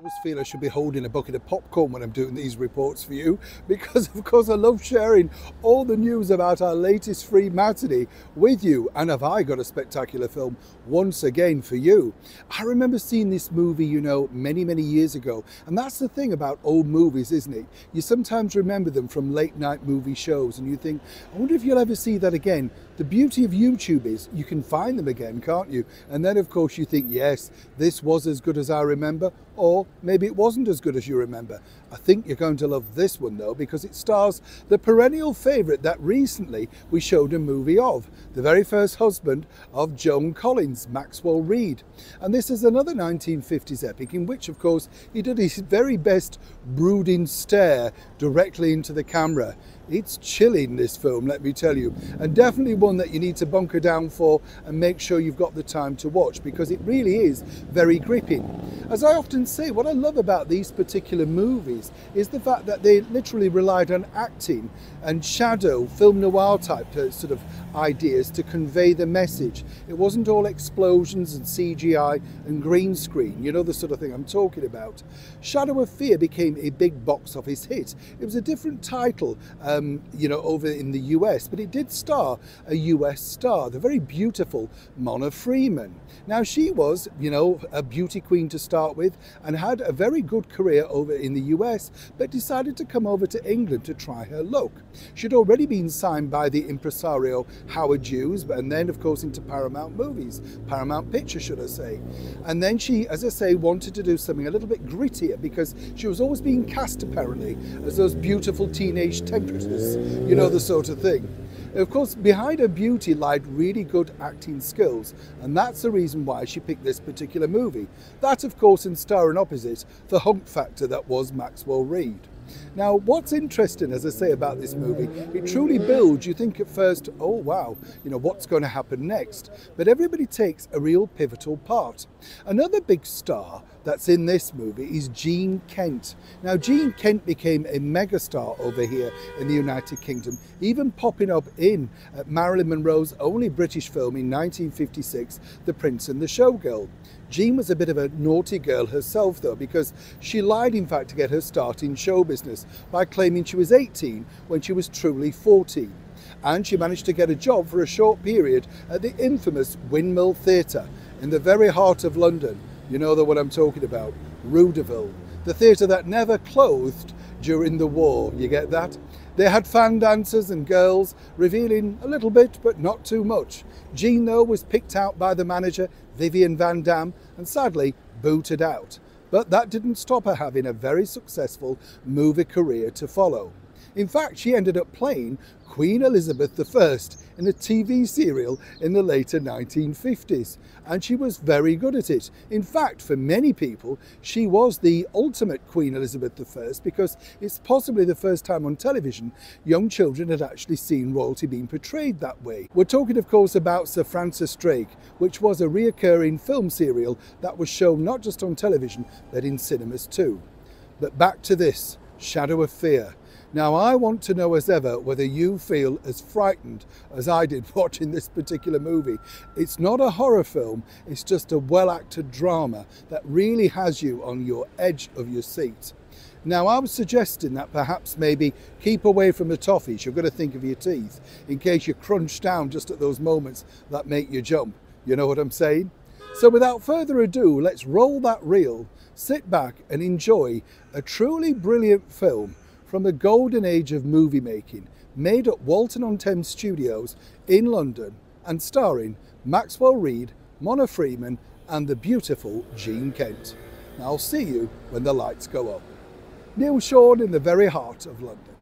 always feel I should be holding a bucket of popcorn when I'm doing these reports for you, because of course I love sharing all the news about our latest free matinee with you. And have I got a spectacular film once again for you. I remember seeing this movie, you know, many years ago, and that's the thing about old movies, isn't it? You sometimes remember them from late night movie shows and you think, I wonder if you'll ever see that again. The beauty of YouTube is you can find them again, can't you? And then of course you think, yes, this was as good as I remember, or maybe it wasn't as good as you remember. I think you're going to love this one though, because it stars the perennial favourite that recently we showed a movie of, the very first husband of Joan Collins, Maxwell Reid. And this is another 1950s epic in which of course he did his very best brooding stare directly into the camera. It's chilling, this film, let me tell you, and definitely one that you need to bunker down for and make sure you've got the time to watch, because it really is very gripping. As I often say, what I love about these particular movies is the fact that they literally relied on acting and shadow, film noir type sort of ideas to convey the message. It wasn't all explosions and CGI and green screen, you know, the sort of thing I'm talking about. Shadow of Fear became a big box office hit. It was a different title, you know, over in the US, but it did star a US star, the very beautiful Mona Freeman. Now she was, you know, a beauty queen to start with and had a very good career over in the US, but decided to come over to England to try her luck. She'd already been signed by the impresario Howard Hughes, and then of course into Paramount Movies, Paramount Pictures should I say. And then she, as I say, wanted to do something a little bit grittier, because she was always being cast apparently as those beautiful teenage temperatures, you know, the sort of thing. Of course, behind her beauty lied really good acting skills, and that's the reason why she picked this particular movie. That, of course, in starring opposite the hunk factor that was Maxwell Reid. Now, what's interesting, as I say, about this movie, it truly builds. You think at first, oh wow, you know, what's going to happen next? But everybody takes a real pivotal part. Another big star that's in this movie is Jean Kent. Now, Jean Kent became a megastar over here in the United Kingdom, even popping up in Marilyn Monroe's only British film in 1956, The Prince and the Showgirl. Jean was a bit of a naughty girl herself though, because she lied in fact to get her start in show business by claiming she was 18 when she was truly 14. And she managed to get a job for a short period at the infamous Windmill Theatre in the very heart of London. You know the one I'm talking about, Rue de Ville, the theatre that never closed during the war, you get that? They had fan dancers and girls, revealing a little bit but not too much. Jean though was picked out by the manager, Vivian Van Damme, and sadly booted out. But that didn't stop her having a very successful movie career to follow. In fact, she ended up playing Queen Elizabeth I in a TV serial in the later 1950s, and she was very good at it. In fact, for many people, she was the ultimate Queen Elizabeth I, because it's possibly the first time on television young children had actually seen royalty being portrayed that way. We're talking, of course, about Sir Francis Drake, which was a reoccurring film serial that was shown not just on television, but in cinemas too. But back to this, Shadow of Fear. Now, I want to know as ever whether you feel as frightened as I did watching this particular movie. It's not a horror film, it's just a well-acted drama that really has you on your edge of your seat. Now, I was suggesting that perhaps maybe keep away from the toffees. You've got to think of your teeth in case you crunch down just at those moments that make you jump. You know what I'm saying? So without further ado, let's roll that reel, sit back and enjoy a truly brilliant film from the golden age of movie making, made at Walton-on-Thames Studios in London and starring Maxwell Reid, Mona Freeman and the beautiful Jean Kent. Now I'll see you when the lights go up. Neil Sean in the very heart of London.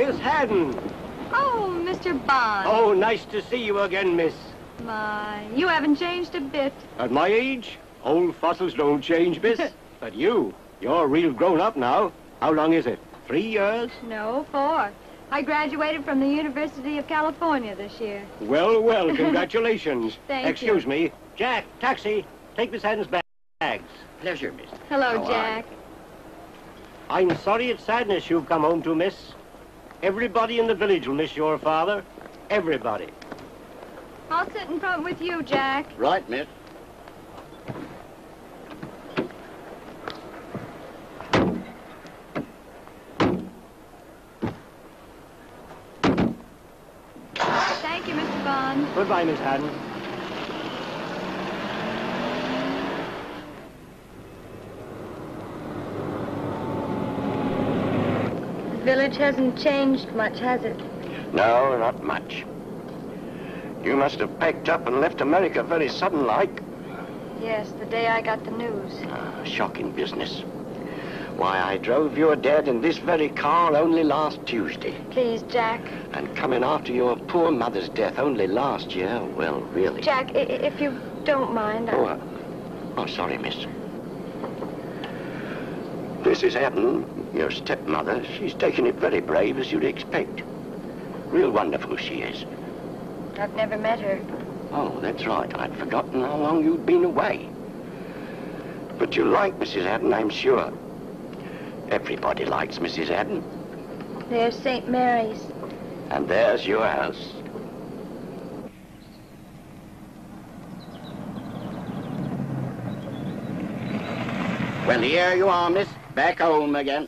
Miss Haddon. Oh, Mr. Bond. Oh, nice to see you again, miss. My, you haven't changed a bit. At my age, old fossils don't change, miss. But you're real grown up now. How long is it? 3 years? No, 4. I graduated from the University of California this year. Well, well, congratulations. Thank you. Excuse me. Jack, taxi. Take Miss Haddon's bags. Pleasure, miss. Hello, How Jack. I'm sorry it's sadness you've come home to, miss. Everybody in the village will miss your father. Everybody. I'll sit in front with you, Jack. Right, miss. Thank you, Mr. Bond. Goodbye, Miss Haddon. The village hasn't changed much, has it? No, not much. You must have packed up and left America very sudden-like. Yes, the day I got the news. Shocking business. Why, I drove your dad in this very car only last Tuesday. Please, Jack. And coming after your poor mother's death only last year, well, really. Jack, if you don't mind, Oh, sorry, miss. Mrs. Haddon, your stepmother, she's taken it very brave, as you'd expect. Real wonderful she is. I've never met her. Oh, that's right. I'd forgotten how long you'd been away. But you like Mrs. Haddon, I'm sure. Everybody likes Mrs. Haddon. There's St. Mary's. And there's your house. Well, here you are, miss. Back home again.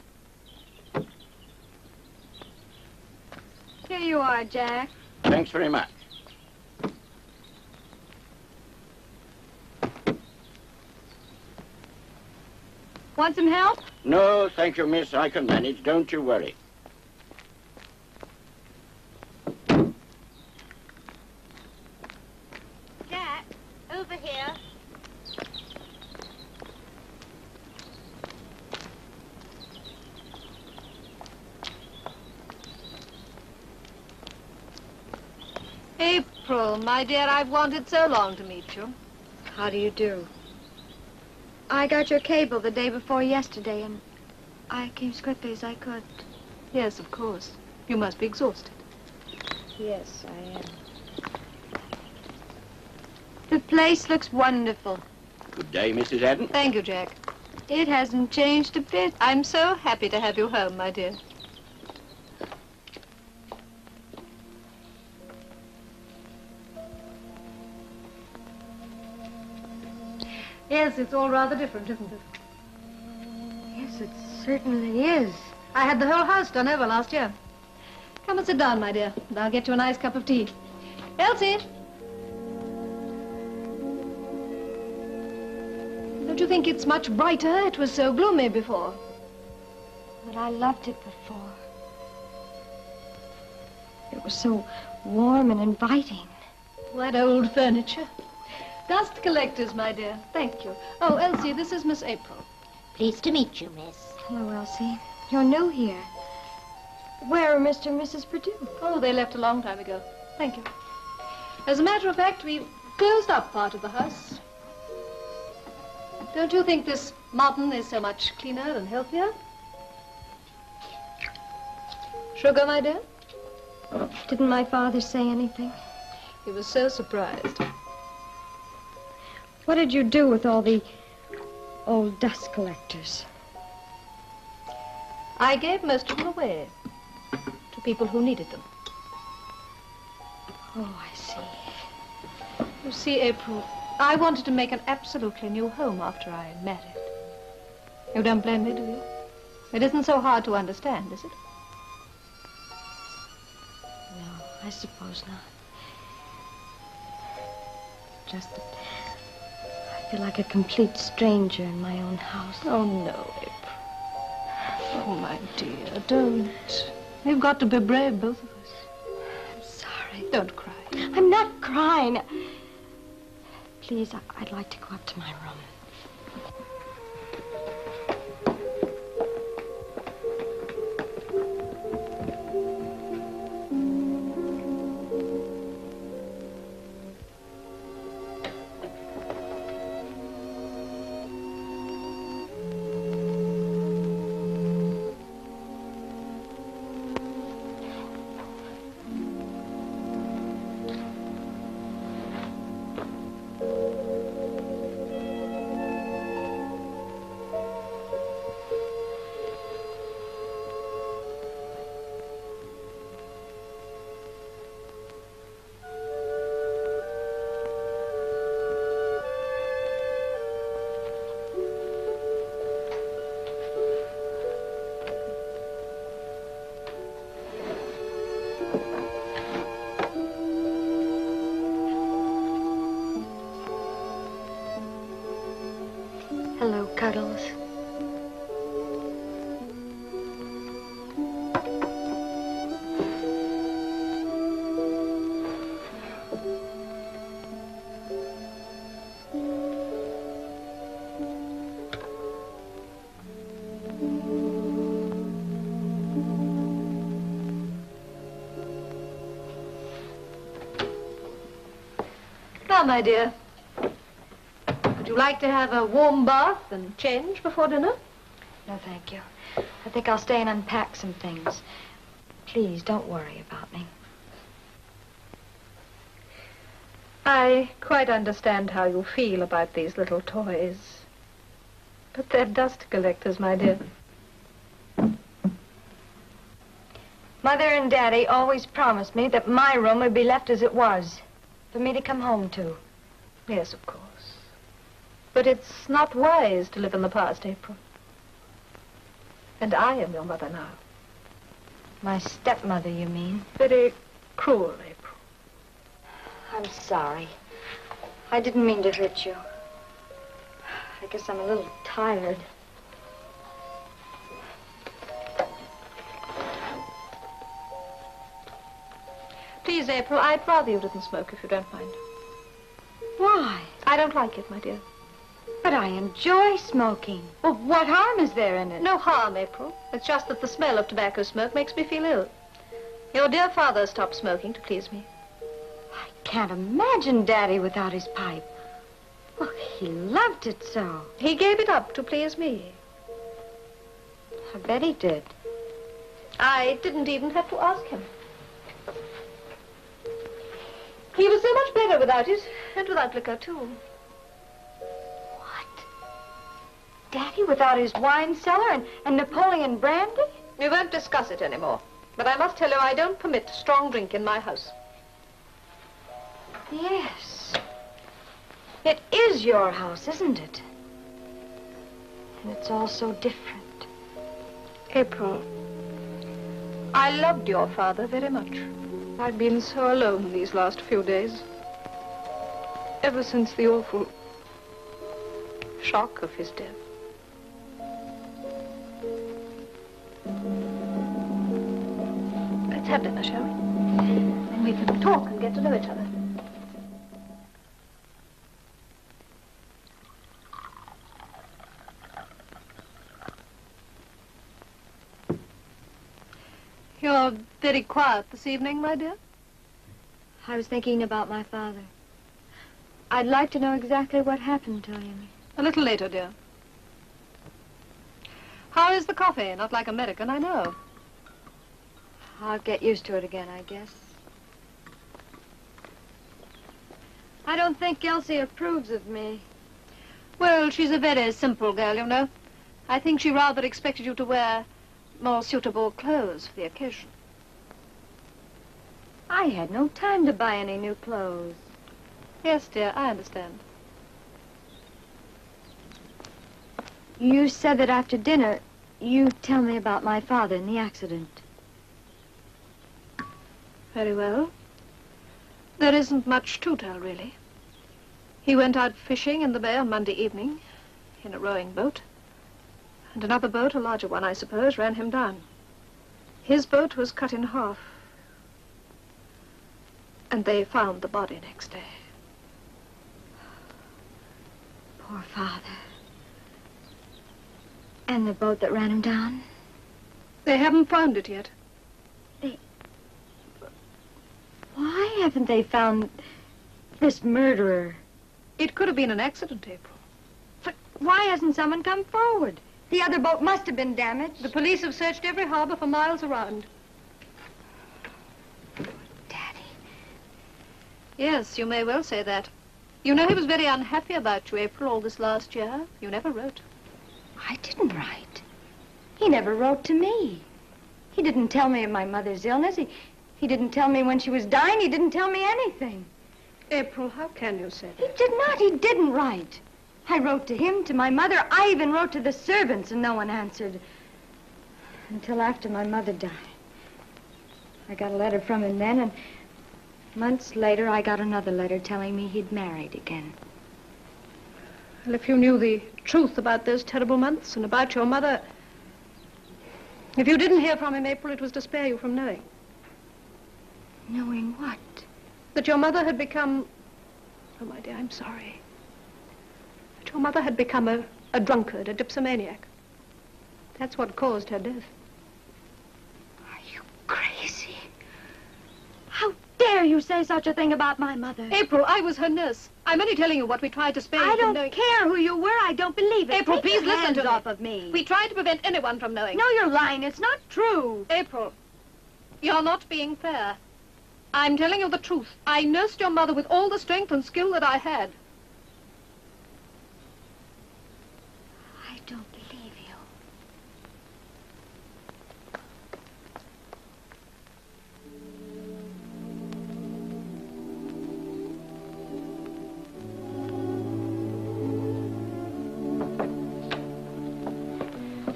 Here you are, Jack. Thanks very much. Want some help? No, thank you, miss. I can manage. Don't you worry. Jack, over here. April, my dear, I've wanted so long to meet you. How do you do? I got your cable the day before yesterday, and I came as quickly as I could. Yes, of course. You must be exhausted. Yes, I am. The place looks wonderful. Good day, Mrs. Haddon. Thank you, Jack. It hasn't changed a bit. I'm so happy to have you home, my dear. Yes, it's all rather different, isn't it? Yes, it certainly is. I had the whole house done over last year. Come and sit down, my dear, and I'll get you a nice cup of tea. Elsie! Don't you think it's much brighter? It was so gloomy before. But I loved it before. It was so warm and inviting. That old furniture. Dust collectors, my dear. Thank you. Oh, Elsie, this is Miss April. Pleased to meet you, miss. Hello, Elsie. You're new here. Where are Mr. and Mrs. Perdue? Oh, they left a long time ago. Thank you. As a matter of fact, we've closed up part of the house. Don't you think this modern is so much cleaner and healthier? Sugar, my dear? Didn't my father say anything? He was so surprised. What did you do with all the old dust collectors? I gave most of them away to people who needed them. Oh, I see. You see, April, I wanted to make an absolutely new home after I had married. You don't blame me, do you? It isn't so hard to understand, is it? No, I suppose not. Just that I feel like a complete stranger in my own house. Oh, no, April. Oh, my dear, don't. We've got to be brave, both of us. I'm sorry. Don't cry. I'm not crying. Please, I'd like to go up to my room. Hello, Cuddles. Now, my dear, would you like to have a warm bath and change before dinner? No, thank you. I think I'll stay and unpack some things. Please, don't worry about me. I quite understand how you feel about these little toys. But they're dust collectors, my dear. Mother and Daddy always promised me that my room would be left as it was, for me to come home to. Yes, of course. But it's not wise to live in the past, April. And I am your mother now. My stepmother, you mean? Very cruel, April. I'm sorry. I didn't mean to hurt you. I guess I'm a little tired. Please, April, I'd rather you didn't smoke if you don't mind. Why? I don't like it, my dear. But I enjoy smoking. Well, what harm is there in it? No harm, April. It's just that the smell of tobacco smoke makes me feel ill. Your dear father stopped smoking to please me. I can't imagine Daddy without his pipe. Well, he loved it so. He gave it up to please me. I bet he did. I didn't even have to ask him. He was so much better without it, and without liquor, too. What? Daddy without his wine cellar and Napoleon brandy? We won't discuss it anymore. But I must tell you, I don't permit strong drink in my house. Yes. It is your house, isn't it? And it's all so different. April, I loved your father very much. I've been so alone these last few days. Ever since the awful shock of his death. Let's have dinner, shall we? Then we can talk and get to know each other. You're very quiet this evening, my dear. I was thinking about my father. I'd like to know exactly what happened to him. A little later, dear. How is the coffee? Not like American, I know. I'll get used to it again, I guess. I don't think Elsie approves of me. Well, she's a very simple girl, you know. I think she rather expected you to wear more suitable clothes for the occasion. I had no time to buy any new clothes. Yes, dear, I understand. You said that after dinner, you'd tell me about my father and the accident. Very well. There isn't much to tell, really. He went out fishing in the bay on Monday evening in a rowing boat. And another boat, a larger one, I suppose, ran him down. His boat was cut in half. And they found the body next day. Poor father. And the boat that ran him down? They haven't found it yet. Why haven't they found this murderer? It could have been an accident, April. But why hasn't someone come forward? The other boat must have been damaged. The police have searched every harbor for miles around. Daddy. Yes, you may well say that. You know he was very unhappy about you, April, all this last year. You never wrote. I didn't write. He never wrote to me. He didn't tell me of my mother's illness. He didn't tell me when she was dying. He didn't tell me anything. April, how can you say He that? did not. He didn't write. I wrote to him, to my mother. I even wrote to the servants, and no one answered. Until after my mother died. I got a letter from him then, and months later, I got another letter telling me he'd married again. Well, if you knew the truth about those terrible months and about your mother. If you didn't hear from him, April, it was to spare you from knowing. Knowing what? That your mother had become... Oh, my dear, I'm sorry. That your mother had become a drunkard, a dipsomaniac. That's what caused her death. Are you crazy? How dare you say such a thing about my mother? April, I was her nurse. I'm only telling you what we tried to spare you I from don't knowing. care who you were. I don't believe it. April, Take please your listen to hands me. off of me. We tried to prevent anyone from knowing. No, you're lying. It's not true. April, you're not being fair. I'm telling you the truth. I nursed your mother with all the strength and skill that I had. I don't believe you.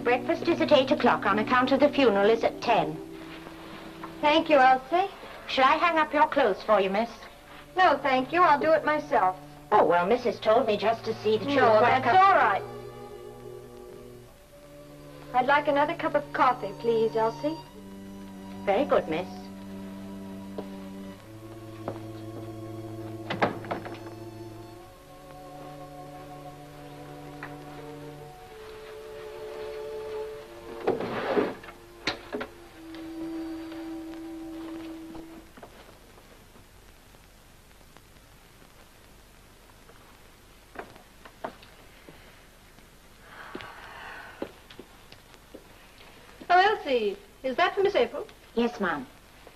Breakfast is at 8 o'clock on account of the funeral is at 10. Thank you, Elsie. Shall I hang up your clothes for you, miss? No, thank you. I'll do it myself. Oh, well, Mrs. told me just to see that you No, were that's welcome. all right. I'd like another cup of coffee, please, Elsie. Very good, miss. Oh, Elsie, is that for Miss April? Yes, ma'am.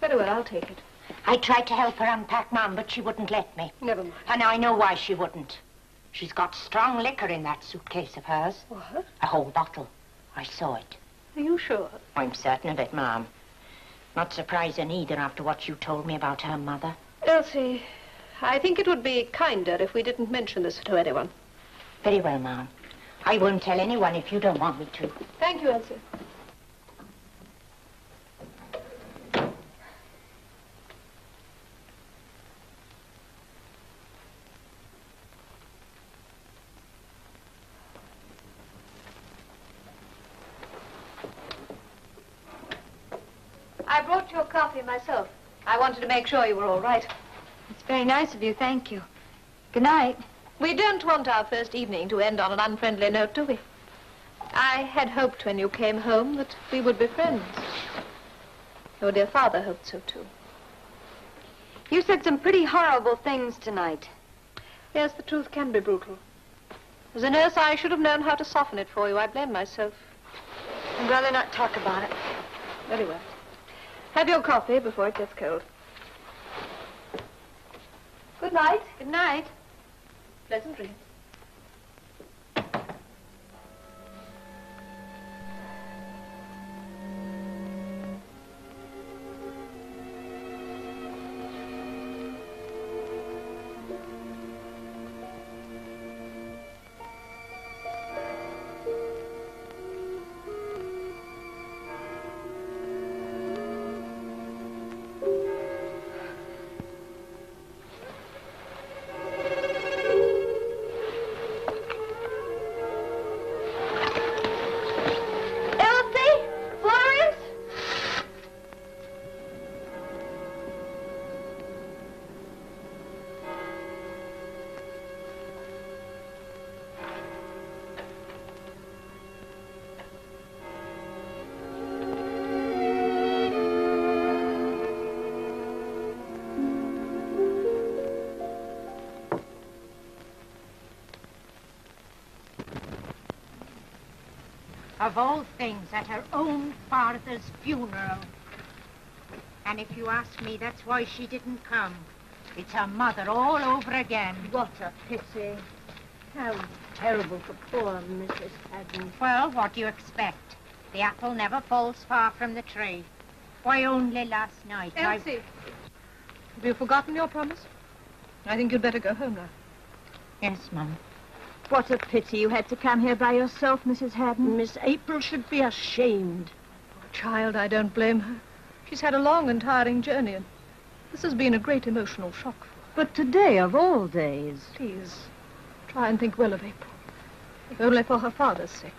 Very well, I'll take it. I tried to help her unpack, ma'am, but she wouldn't let me. Never mind. And I know why she wouldn't. She's got strong liquor in that suitcase of hers. What? A whole bottle. I saw it. Are you sure? I'm certain of it, ma'am. Not surprising either after what you told me about her mother. Elsie, I think it would be kinder if we didn't mention this to anyone. Very well, ma'am. I won't tell anyone if you don't want me to. Thank you, Elsie. I brought your coffee myself. I wanted to make sure you were all right. It's very nice of you. Thank you. Good night. We don't want our first evening to end on an unfriendly note, do we? I had hoped when you came home that we would be friends. Your dear father hoped so, too. You said some pretty horrible things tonight. Yes, the truth can be brutal. As a nurse, I should have known how to soften it for you. I blame myself. I'd rather not talk about it. Very well. Have your coffee before it gets cold. Good night. Good night. Pleasant dreams. Of all things, at her own father's funeral. And if you ask me, that's why she didn't come. It's her mother all over again. What a pity. How terrible for poor Mrs. Haddon. Well, what do you expect? The apple never falls far from the tree. Why, only last night Elsie, have you forgotten your promise? I think you'd better go home now. Yes, Mum. What a pity you had to come here by yourself, Mrs. Haddon. Miss April should be ashamed. Child, I don't blame her. She's had a long and tiring journey, and this has been a great emotional shock for her. But today, of all days. Please, try and think well of April. if only for her father's sake.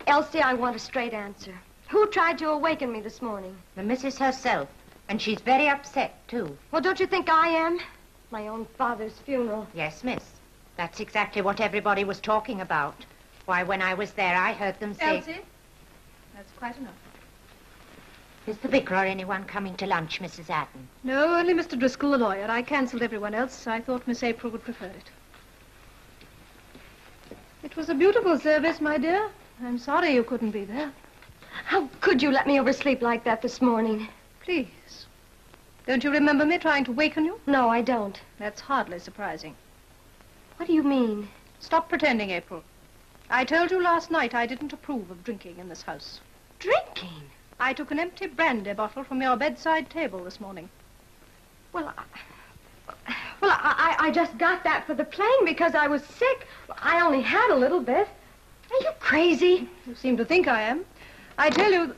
Elsie, I want a straight answer. Who tried to awaken me this morning? The missus herself. And she's very upset, too. Well, don't you think I am? My own father's funeral. Yes, miss. That's exactly what everybody was talking about. Why, when I was there, I heard them say... Elsie, that's quite enough. Is the vicar or anyone coming to lunch, Mrs. Atten? No, only Mr. Driscoll, the lawyer. I cancelled everyone else. I thought Miss April would prefer it. It was a beautiful service, my dear. I'm sorry you couldn't be there. How could you let me oversleep like that this morning? Please. Don't you remember me trying to waken you? No, I don't. That's hardly surprising. What do you mean? Stop pretending, April. I told you last night I didn't approve of drinking in this house. Drinking? I took an empty brandy bottle from your bedside table this morning. Well, I just got that for the plane because I was sick. I only had a little bit. Are you crazy? You seem to think I am. I tell you...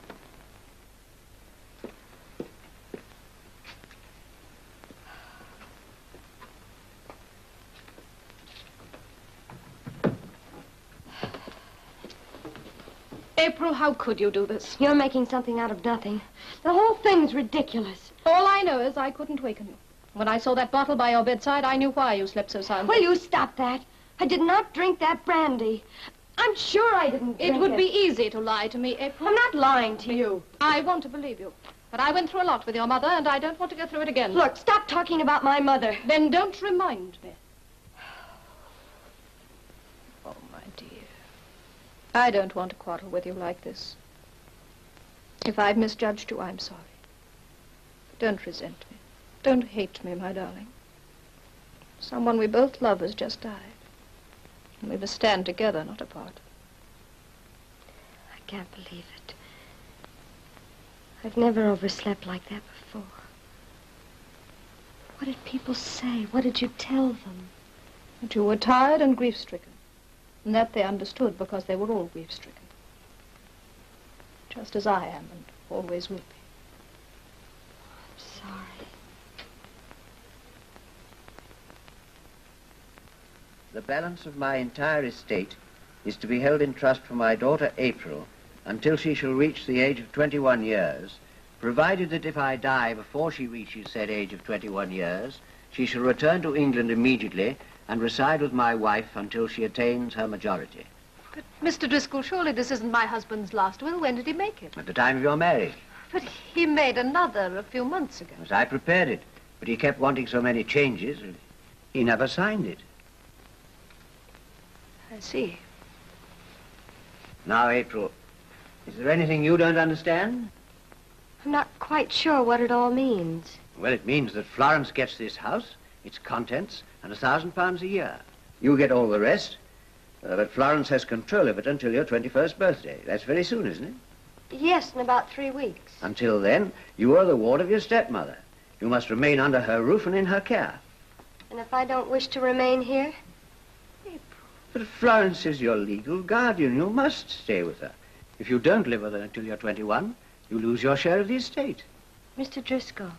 April, how could you do this? You're making something out of nothing. The whole thing's ridiculous. All I know is I couldn't waken you. When I saw that bottle by your bedside, I knew why you slept so soundly. Will you stop that? I did not drink that brandy. I'm sure I didn't drink it. It would be easy to lie to me, April. I'm not lying to you. I want to believe you. But I went through a lot with your mother, and I don't want to go through it again. Look, stop talking about my mother. Then don't remind me. Oh, my dear. I don't want to quarrel with you like this. If I've misjudged you, I'm sorry. Don't resent me. Don't hate me, my darling. Someone we both love has just died. And we must stand together, not apart. I can't believe it. I've never overslept like that before. What did people say? What did you tell them? That you were tired and grief-stricken. And that they understood because they were all grief-stricken. Just as I am and always will be. I'm sorry. The balance of my entire estate is to be held in trust for my daughter April until she shall reach the age of 21 years, provided that if I die before she reaches said age of 21 years, she shall return to England immediately and reside with my wife until she attains her majority. But, Mr. Driscoll, surely this isn't my husband's last will. When did he make it? At the time of your marriage. But he made another a few months ago. As I prepared it, but he kept wanting so many changes, he never signed it. I see. Now, April, is there anything you don't understand? I'm not quite sure what it all means. Well, it means that Florence gets this house, its contents, and £1,000 a year. You get all the rest, but Florence has control of it until your 21st birthday. That's very soon, isn't it? Yes, in about 3 weeks. Until then, you are the ward of your stepmother. You must remain under her roof and in her care. And if I don't wish to remain here? But Florence is your legal guardian. You must stay with her. If you don't live with her until you're 21, you lose your share of the estate. Mr. Driscoll,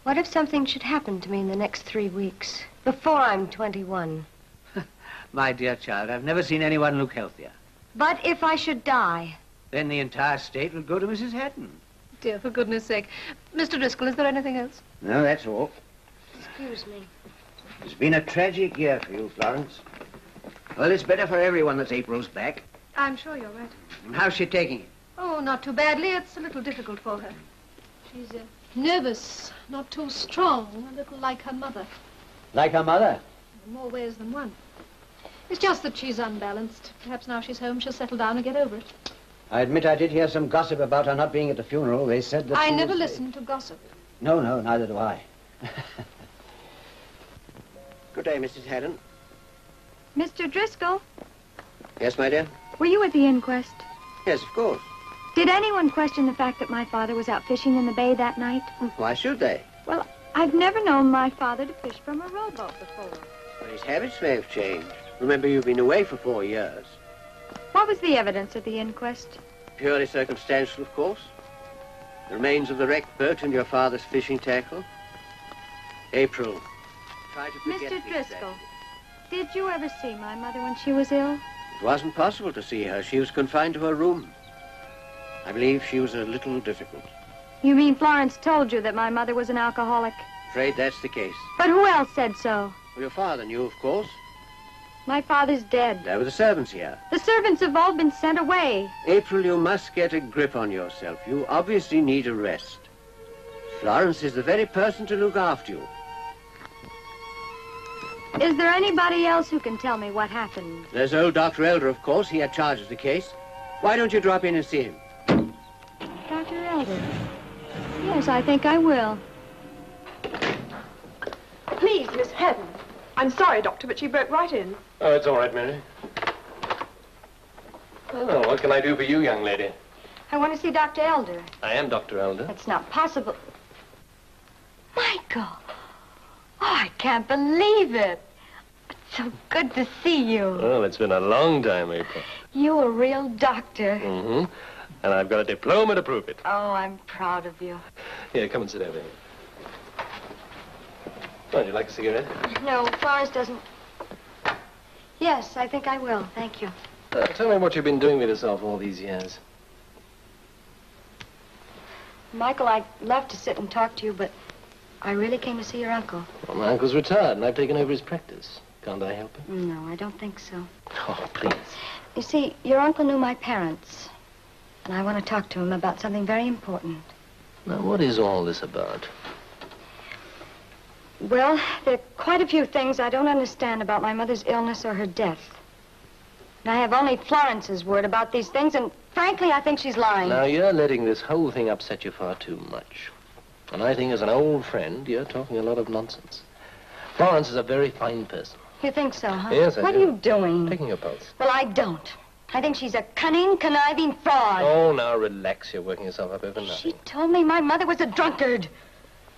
what if something should happen to me in the next 3 weeks, before I'm 21? My dear child, I've never seen anyone look healthier. But if I should die? Then the entire estate will go to Mrs. Hatton. Dear, for goodness sake. Mr. Driscoll, is there anything else? No, that's all. Excuse me. It's been a tragic year for you, Florence. Well, it's better for everyone that April's back. I'm sure you're right. And how's she taking it? Oh, not too badly. It's a little difficult for her. She's nervous, not too strong, a little like her mother. Like her mother? In more ways than one. It's just that she's unbalanced. Perhaps now she's home, she'll settle down and get over it. I admit I did hear some gossip about her not being at the funeral. They said that I she never was... listen to gossip. No, neither do I. Good day, Mrs. Haddon. Mr. Driscoll, Yes, my dear? were you at the inquest? Yes, of course. Did anyone question the fact that my father was out fishing in the bay that night? Why should they? Well, I've never known my father to fish from a rowboat before. Well, his habits may have changed. Remember, you've been away for 4 years. What was the evidence at the inquest? Purely circumstantial, of course. The remains of the wrecked boat and your father's fishing tackle. April, try to forget Mr. the Driscoll, tragedy. did you ever see my mother when she was ill? It wasn't possible to see her. She was confined to her room. I believe she was a little difficult. You mean Florence told you that my mother was an alcoholic? Afraid that's the case. But who else said so? Well, your father knew, of course. My father's dead. There were the servants here. The servants have all been sent away. April, you must get a grip on yourself. You obviously need a rest. Florence is the very person to look after you. Is there anybody else who can tell me what happened? There's old Dr. Elder, of course. He had charge of the case. Why don't you drop in and see him? Dr. Elder? Yes, I think I will. Please, Miss Haddon. I'm sorry, Doctor, but she broke right in. Oh, it's all right, Mary. Oh, what can I do for you, young lady? I want to see Dr. Elder. I am Dr. Elder. That's not possible. Michael! Oh, I can't believe it. It's so good to see you. Well, it's been a long time, April. You're a real doctor. Mm-hmm. And I've got a diploma to prove it. Oh, I'm proud of you. Here, come and sit over here. Oh, would you like a cigarette? No, Florence doesn't. Yes, I think I will. Thank you. Tell me what you've been doing with yourself all these years. Michael, I'd love to sit and talk to you, but I really came to see your uncle. Well, my uncle's retired, and I've taken over his practice. Can't I help him? No, I don't think so. Oh, please. You see, your uncle knew my parents, and I want to talk to him about something very important. Now, what is all this about? Well, there are quite a few things I don't understand about my mother's illness or her death. And I have only Florence's word about these things, and frankly, I think she's lying. Now, you're letting this whole thing upset you far too much. And I think as an old friend, you're talking a lot of nonsense. Florence is a very fine person. You think so, huh? Yes, I What do. are you doing? Taking your pulse. Well, I don't. I think she's a cunning, conniving fraud. Oh, now relax. You're working yourself up over nothing. She told me my mother was a drunkard.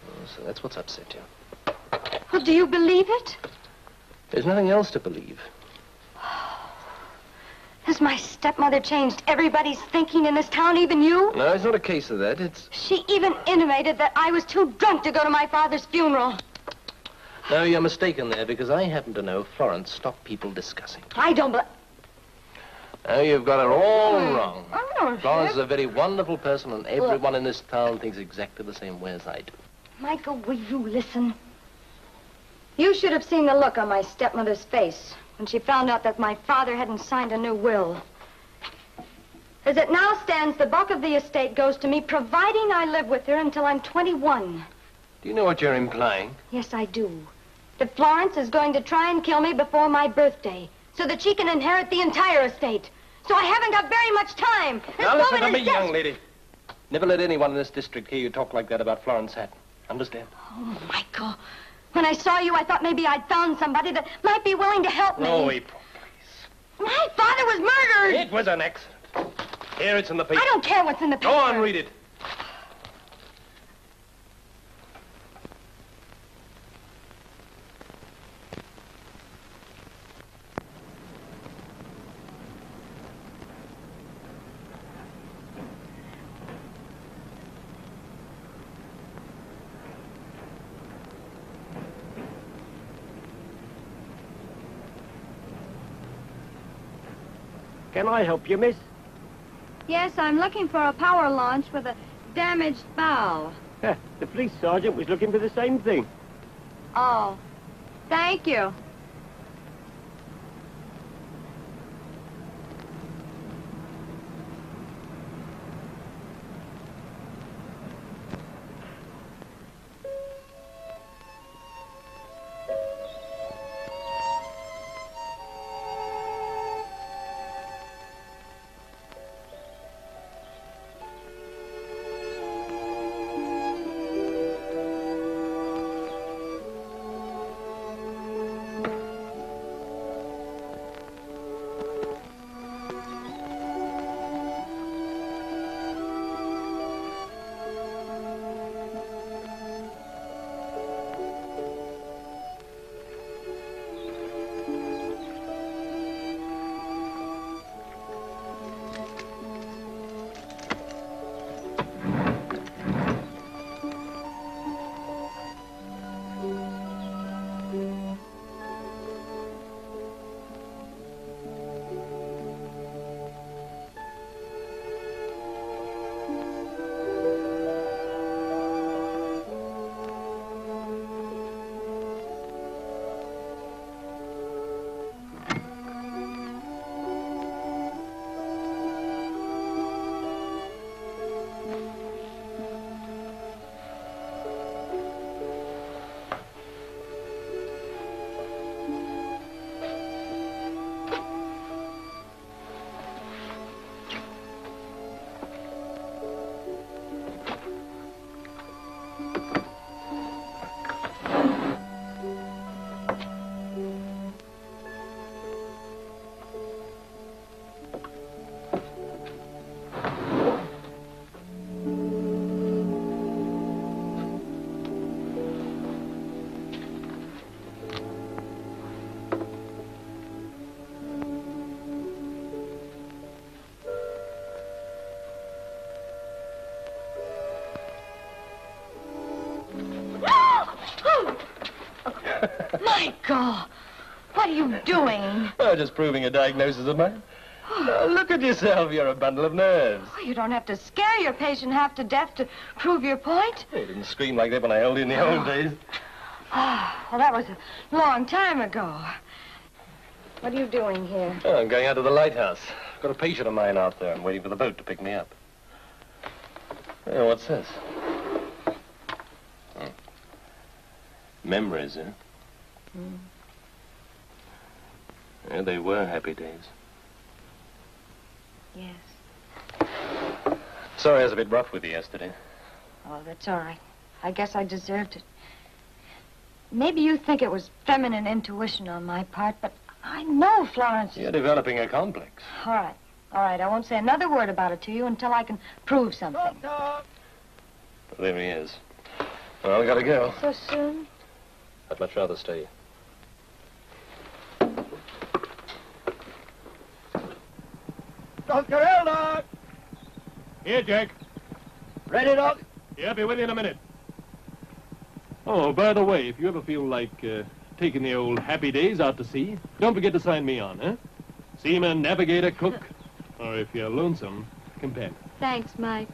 Oh, so that's what's upset you. Well, do you believe it? There's nothing else to believe. Has my stepmother changed everybody's thinking in this town, even you? No, it's not a case of that. It's... She even intimated that I was too drunk to go to my father's funeral. No, you're mistaken there, because I happen to know Florence stopped people discussing. I don't believe... No, you've got it all wrong. Oh, Florence is a very wonderful person, and everyone in this town thinks exactly the same way as I do. Michael, will you listen? You should have seen the look on my stepmother's face when she found out that my father hadn't signed a new will. As it now stands, the bulk of the estate goes to me, providing I live with her until I'm 21. Do you know what you're implying? Yes, I do. That Florence is going to try and kill me before my birthday, so that she can inherit the entire estate. So I haven't got very much time. This Now listen to woman me, is young lady. Never let anyone in this district hear you talk like that about Florence Hatton. Understand? Oh, Michael. When I saw you, I thought maybe I'd found somebody that might be willing to help me. No, April, please. My father was murdered. It was an accident. Here, it's in the paper. I don't care what's in the paper. Go on, read it. Can I help you, miss? Yes, I'm looking for a power launch with a damaged bow. The police sergeant was looking for the same thing. Oh, thank you. Michael, what are you doing? Oh, just proving a diagnosis of mine. Oh, look at yourself. You're a bundle of nerves. Oh, you don't have to scare your patient half to death to prove your point. You didn't scream like that when I held you in the old days. Ah, well, that was a long time ago. What are you doing here? Oh, I'm going out to the lighthouse. I've got a patient of mine out there. I'm waiting for the boat to pick me up. Oh, what's this? Oh. Memories, huh? Mm. Yeah, they were happy days. Yes. Sorry I was a bit rough with you yesterday. Oh, that's all right. I guess I deserved it. Maybe you think it was feminine intuition on my part, but I know Florence... You're developing a complex. All right. All right, I won't say another word about it to you until I can prove something. Well, there he is. Well, I gotta go. So soon? I'd much rather stay. Dr. Elder! Here, Jack. Ready, Doc? Yeah, be with you in a minute. Oh, by the way, if you ever feel like taking the old happy days out to sea, don't forget to sign me on, huh? Seaman, navigator, cook, or if you're lonesome, companion. Thanks, Mike.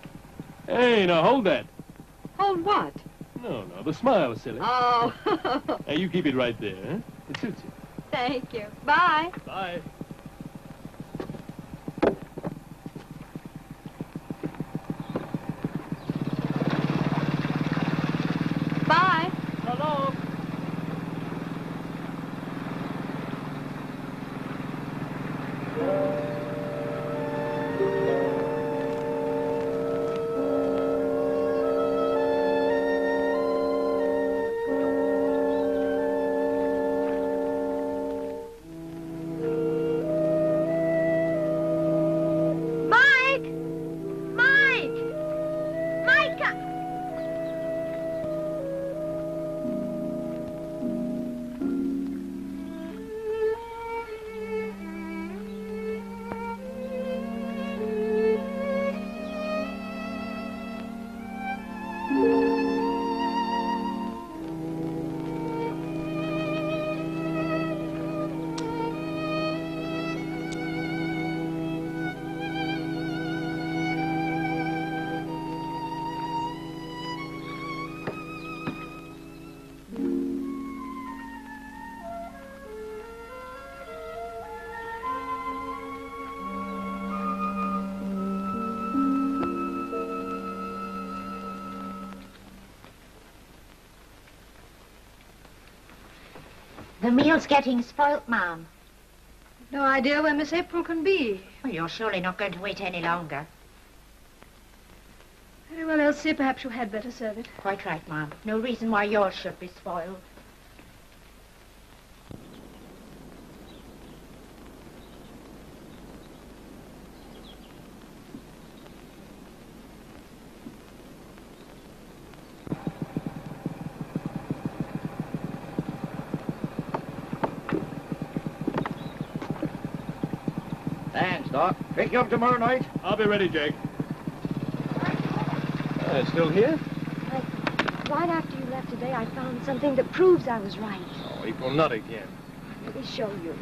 Hey, now hold that. Hold what? No, the smile, silly. Oh. Now, you keep it right there, huh? It suits you. Thank you. Bye. Bye. Bye. So long. The meal's getting spoilt, Ma'am. No idea where Miss April can be. Well, you're surely not going to wait any longer. Very well, Elsie. Perhaps you had better serve it. Quite right, Ma'am. No reason why yours should be spoiled. Thanks, Doc. Pick you up tomorrow night. I'll be ready, Jake. Still here? Right after you left yesterday, I found something that proves I was right. Oh, April, not again. Let me show you.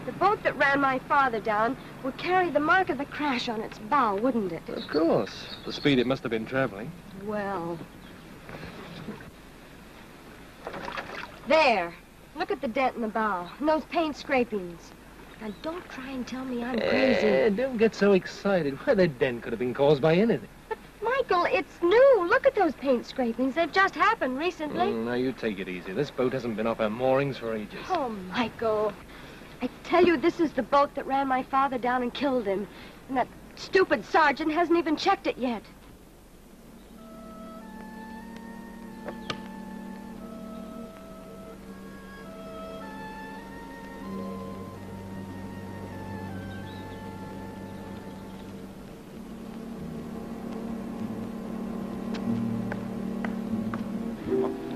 The boat that ran my father down would carry the mark of the crash on its bow, wouldn't it? Of course. The speed it must have been traveling. Well. There. Look at the dent in the bow and those paint scrapings. Now, don't try and tell me I'm crazy. Don't get so excited. Why, that dent could have been caused by anything. But, Michael, it's new. Look at those paint scrapings. They've just happened recently. Now, you take it easy. This boat hasn't been off her moorings for ages. Oh, Michael. I tell you, this is the boat that ran my father down and killed him. And that stupid sergeant hasn't even checked it yet.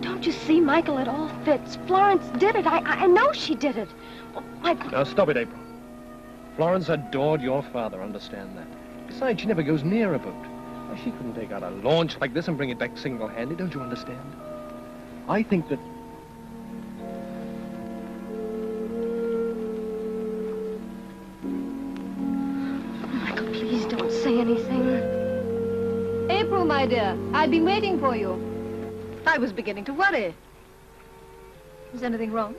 Don't you see, Michael? It all fits. Florence did it. I know she did it. Oh, Michael. Now, stop it, April. Florence adored your father, understand that. Besides, she never goes near a boat. Why, she couldn't take out a launch like this and bring it back single-handed, don't you understand? I think that... Michael, please don't say anything. April, my dear, I've been waiting for you. I was beginning to worry. Is anything wrong?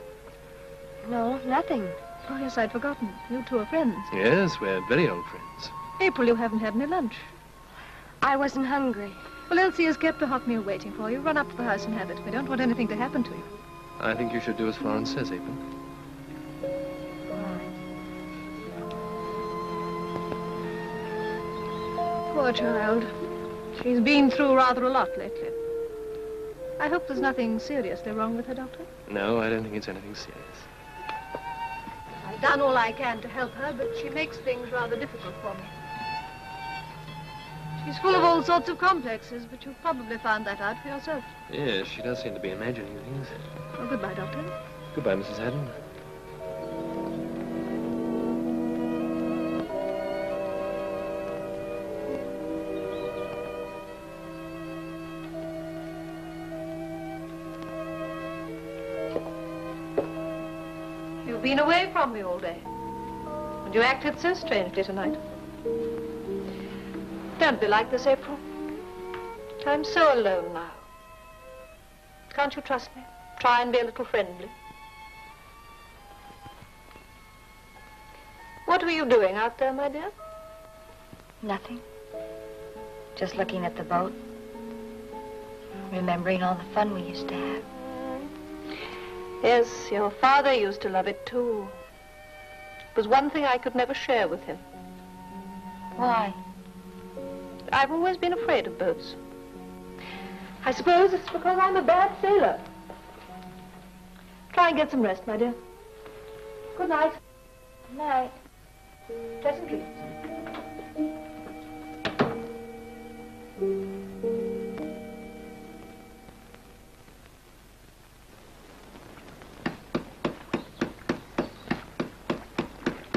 No, nothing. Oh, yes, I'd forgotten. You two are friends. Yes, we're very old friends. April, you haven't had any lunch. I wasn't hungry. Well, Elsie has kept a hot meal waiting for you. Run up to the house and have it. We don't want anything to happen to you. I think you should do as Florence says, April. Poor child. She's been through rather a lot lately. I hope there's nothing seriously wrong with her, Doctor. No, I don't think it's anything serious. I've done all I can to help her, but she makes things rather difficult for me. She's full of all sorts of complexes, but you've probably found that out for yourself. Yes, she does seem to be imagining things. Well, goodbye, Doctor. Goodbye, Mrs. Haddon. You've been away from me all day. And you acted so strangely tonight. Don't be like this, April. I'm so alone now. Can't you trust me? Try and be a little friendly. What were you doing out there, my dear? Nothing. Just looking at the boat. Remembering all the fun we used to have. Yes, your father used to love it too. It was one thing I could never share with him. Why? I've always been afraid of boats. I suppose it's because I'm a bad sailor. Try and get some rest, my dear. Good night. Good night. Pleasant dreams.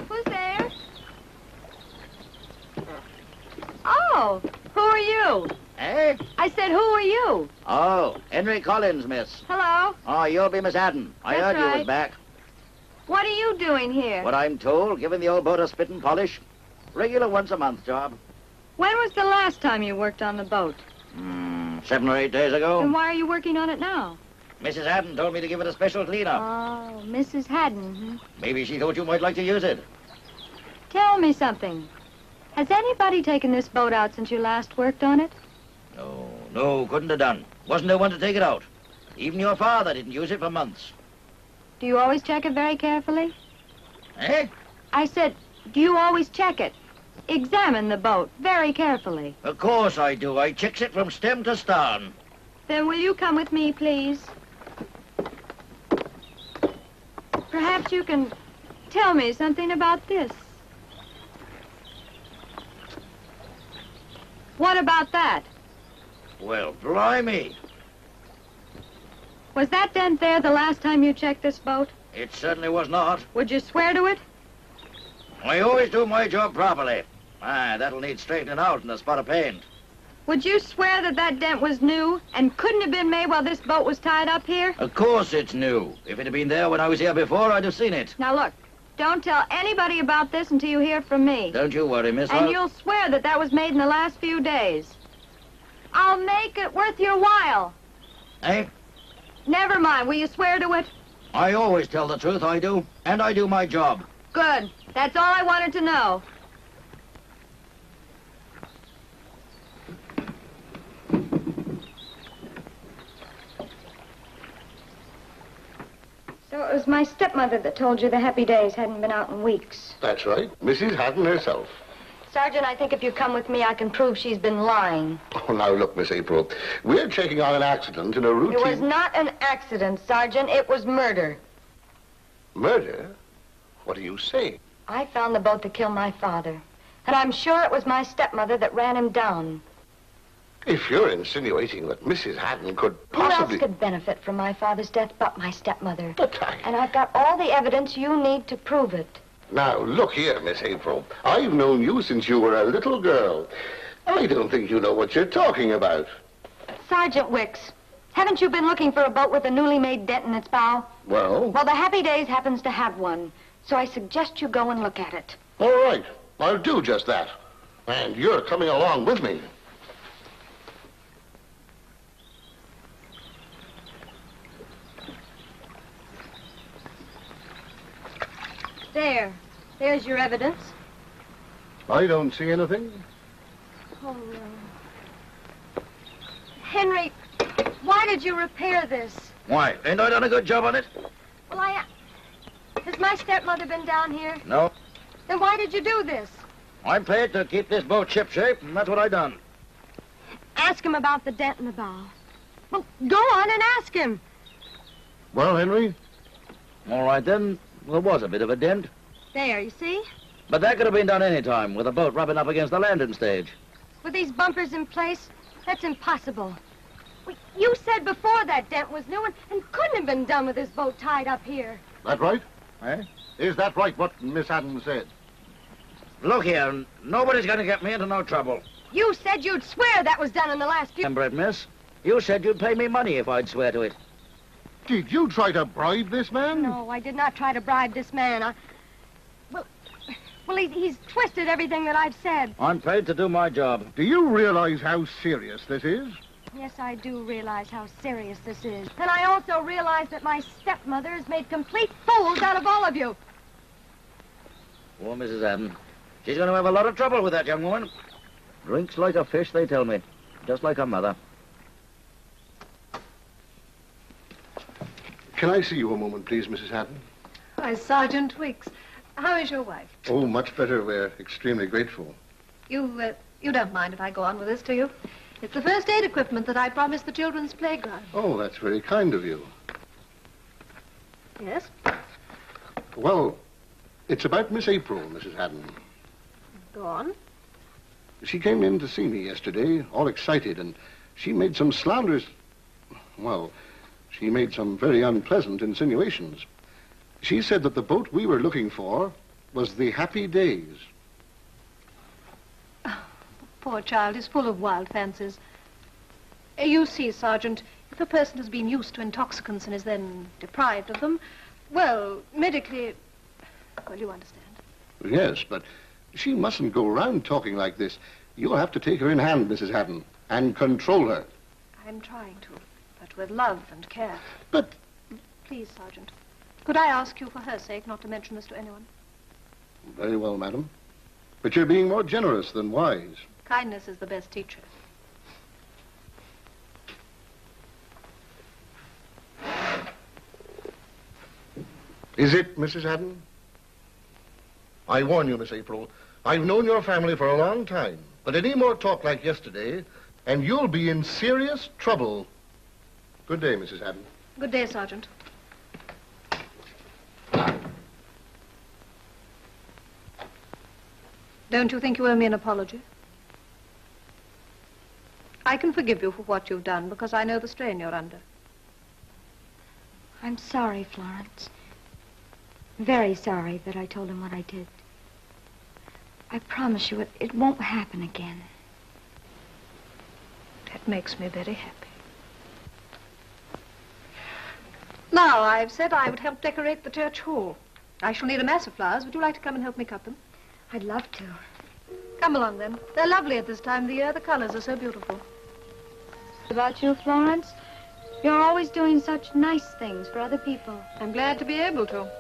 Who's there? Oh, who are you? Eh? I said, who are you? Oh, Henry Collins, miss. Hello? Oh, you'll be Miss Haddon. I That's heard you right. was back. What are you doing here? What I'm told, giving the old boat a spit and polish. Regular once-a-month job. When was the last time you worked on the boat? 7 or 8 days ago. And why are you working on it now? Mrs. Haddon told me to give it a special clean-up. Oh, Mrs. Haddon. Maybe she thought you might like to use it. Tell me something. Has anybody taken this boat out since you last worked on it? No, couldn't have done. Wasn't there one to take it out. Even your father didn't use it for months. Do you always check it very carefully? Eh? I said, do you always check it? Examine the boat very carefully. Of course I do. I checks it from stem to starn. Then will you come with me, please? Perhaps you can tell me something about this. What about that? Well, blimey. Was that dent there the last time you checked this boat? It certainly was not. Would you swear to it? I always do my job properly. That'll need straightening out and a spot of paint. Would you swear that that dent was new and couldn't have been made while this boat was tied up here? Of course it's new. If it had been there when I was here before, I'd have seen it. Now look, don't tell anybody about this until you hear from me. Don't you worry, miss. And you'll swear that that was made in the last few days. I'll make it worth your while. Eh? Never mind. Will you swear to it? I always tell the truth, I do. And I do my job. Good. That's all I wanted to know. So it was my stepmother that told you the Happy Days hadn't been out in weeks. That's right. Mrs. Haddon herself. Sergeant, I think if you come with me, I can prove she's been lying. Oh, now look, Miss April. We're checking on an accident in a routine... It was not an accident, Sergeant. It was murder. Murder? What do you say? I found the boat that killed my father. And I'm sure it was my stepmother that ran him down. If you're insinuating that Mrs. Haddon could possibly... Who else could benefit from my father's death but my stepmother? But And I've got all the evidence you need to prove it. Now, look here, Miss April. I've known you since you were a little girl. I don't think you know what you're talking about. Sergeant Wicks, haven't you been looking for a boat with a newly made dent in its bow? Well? Well, the Happy Days happens to have one. So I suggest you go and look at it. All right. I'll do just that. And you're coming along with me. There's your evidence. I don't see anything. Oh, no. Henry, why did you repair this? Why? Ain't I done a good job on it? Well, has my stepmother been down here? No. Then why did you do this? I'm paid to keep this boat shipshape, and that's what I done. Ask him about the dent in the bow. Well, go on and ask him. Well, Henry? All right, then. There was a bit of a dent. There, you see? But that could have been done any time, with a boat rubbing up against the landing stage. With these bumpers in place, that's impossible. Well, you said before that dent was new and couldn't have been done with this boat tied up here. That right? Eh? Is that right, what Miss Haddon said? Look here, nobody's going to get me into no trouble. You said you'd swear that was done in the last few... Remember it, miss? You said you'd pay me money if I'd swear to it. Did you try to bribe this man? No, I did not try to bribe this man. Well, he's twisted everything that I've said. I'm paid to do my job. Do you realize how serious this is? Yes, I do realize how serious this is. And I also realize that my stepmother has made complete fools out of all of you. Poor Mrs. Haddon. She's going to have a lot of trouble with that young woman. Drinks like a fish, they tell me. Just like her mother. Can I see you a moment, please, Mrs. Haddon? Why, Sergeant Wicks, how is your wife? Oh, much better. We're extremely grateful. You don't mind if I go on with this, do you? It's the first aid equipment that I promised the children's playground. Oh, that's very kind of you. Yes? Well, it's about Miss April, Mrs. Haddon. Go on. She came in to see me yesterday, all excited, and she made some slanderous... Well, she made some very unpleasant insinuations. She said that the boat we were looking for was the Happy Days. Oh, poor child is full of wild fancies. You see, Sergeant, if a person has been used to intoxicants and is then deprived of them, well, medically... Well, you understand. Yes, but she mustn't go around talking like this. You'll have to take her in hand, Mrs. Haddon, and control her. I'm trying to, but with love and care. But... Please, Sergeant, could I ask you for her sake not to mention this to anyone? Very well, madam. But you're being more generous than wise. Kindness is the best teacher. Is it, Mrs. Haddon? I warn you, Miss April, I've known your family for a long time, but any more talk like yesterday, and you'll be in serious trouble. Good day, Mrs. Haddon. Good day, Sergeant. Don't you think you owe me an apology? I can forgive you for what you've done because I know the strain you're under. I'm sorry, Florence. Very sorry that I told him what I did. I promise you it won't happen again. That makes me very happy. Now, I've said I would help decorate the church hall. I shall need a mass of flowers. Would you like to come and help me cut them? I'd love to. Come along, then. They're lovely at this time of the year. The colors are so beautiful. About you, Florence? You're always doing such nice things for other people. I'm glad to be able to.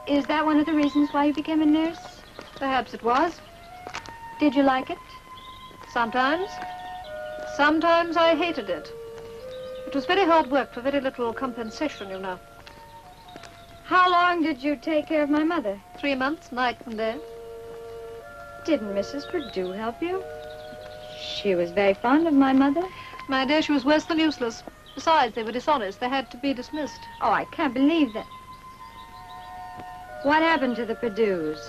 Is that one of the reasons why you became a nurse? Perhaps it was. Did you like it? Sometimes. Sometimes I hated it. It was very hard work for very little compensation, you know. How long did you take care of my mother? 3 months, night and day. Didn't Mrs. Perdue help you? She was very fond of my mother. My dear, she was worse than useless. Besides, they were dishonest. They had to be dismissed. Oh, I can't believe that. What happened to the Perdues?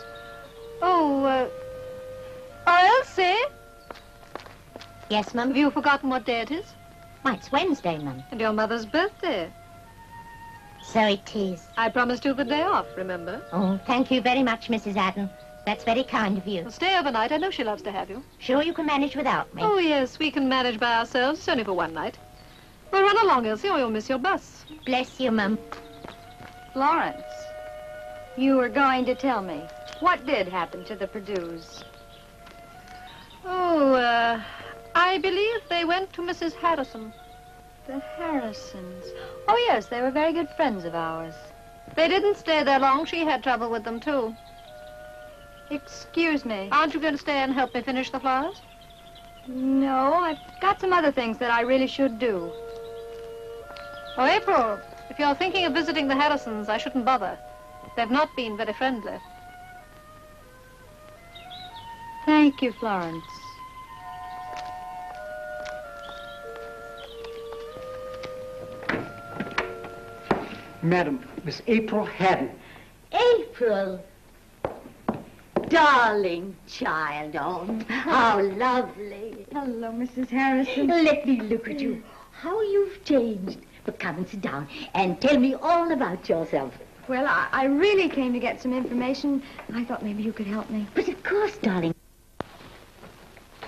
Oh, Elsie? Yes, Mum? Have you forgotten what day it is? Why, it's Wednesday, Mum. And your mother's birthday. So it is. I promised you the day off, remember? Oh, thank you very much, Mrs. Adden. That's very kind of you. Well, stay overnight. I know she loves to have you. Sure you can manage without me? Oh, yes, we can manage by ourselves. It's only for one night. Well, run along, Elsie, or you'll miss your bus. Bless you, Mum. Florence, you were going to tell me. What did happen to the Perdues? Oh, I believe they went to Mrs. Harrison. The Harrisons. Oh, yes, they were very good friends of ours. They didn't stay there long. She had trouble with them, too. Excuse me. Aren't you going to stay and help me finish the flowers? No, I've got some other things that I really should do. Oh, April, if you're thinking of visiting the Harrisons, I shouldn't bother. They've not been very friendly. Thank you, Florence. Madam, Miss April Haddon. April. Darling child, oh, how lovely. Hello, Mrs. Harrison. Let me look at you. How you've changed. But come and sit down and tell me all about yourself. Well, I really came to get some information. I thought maybe you could help me. But of course, darling.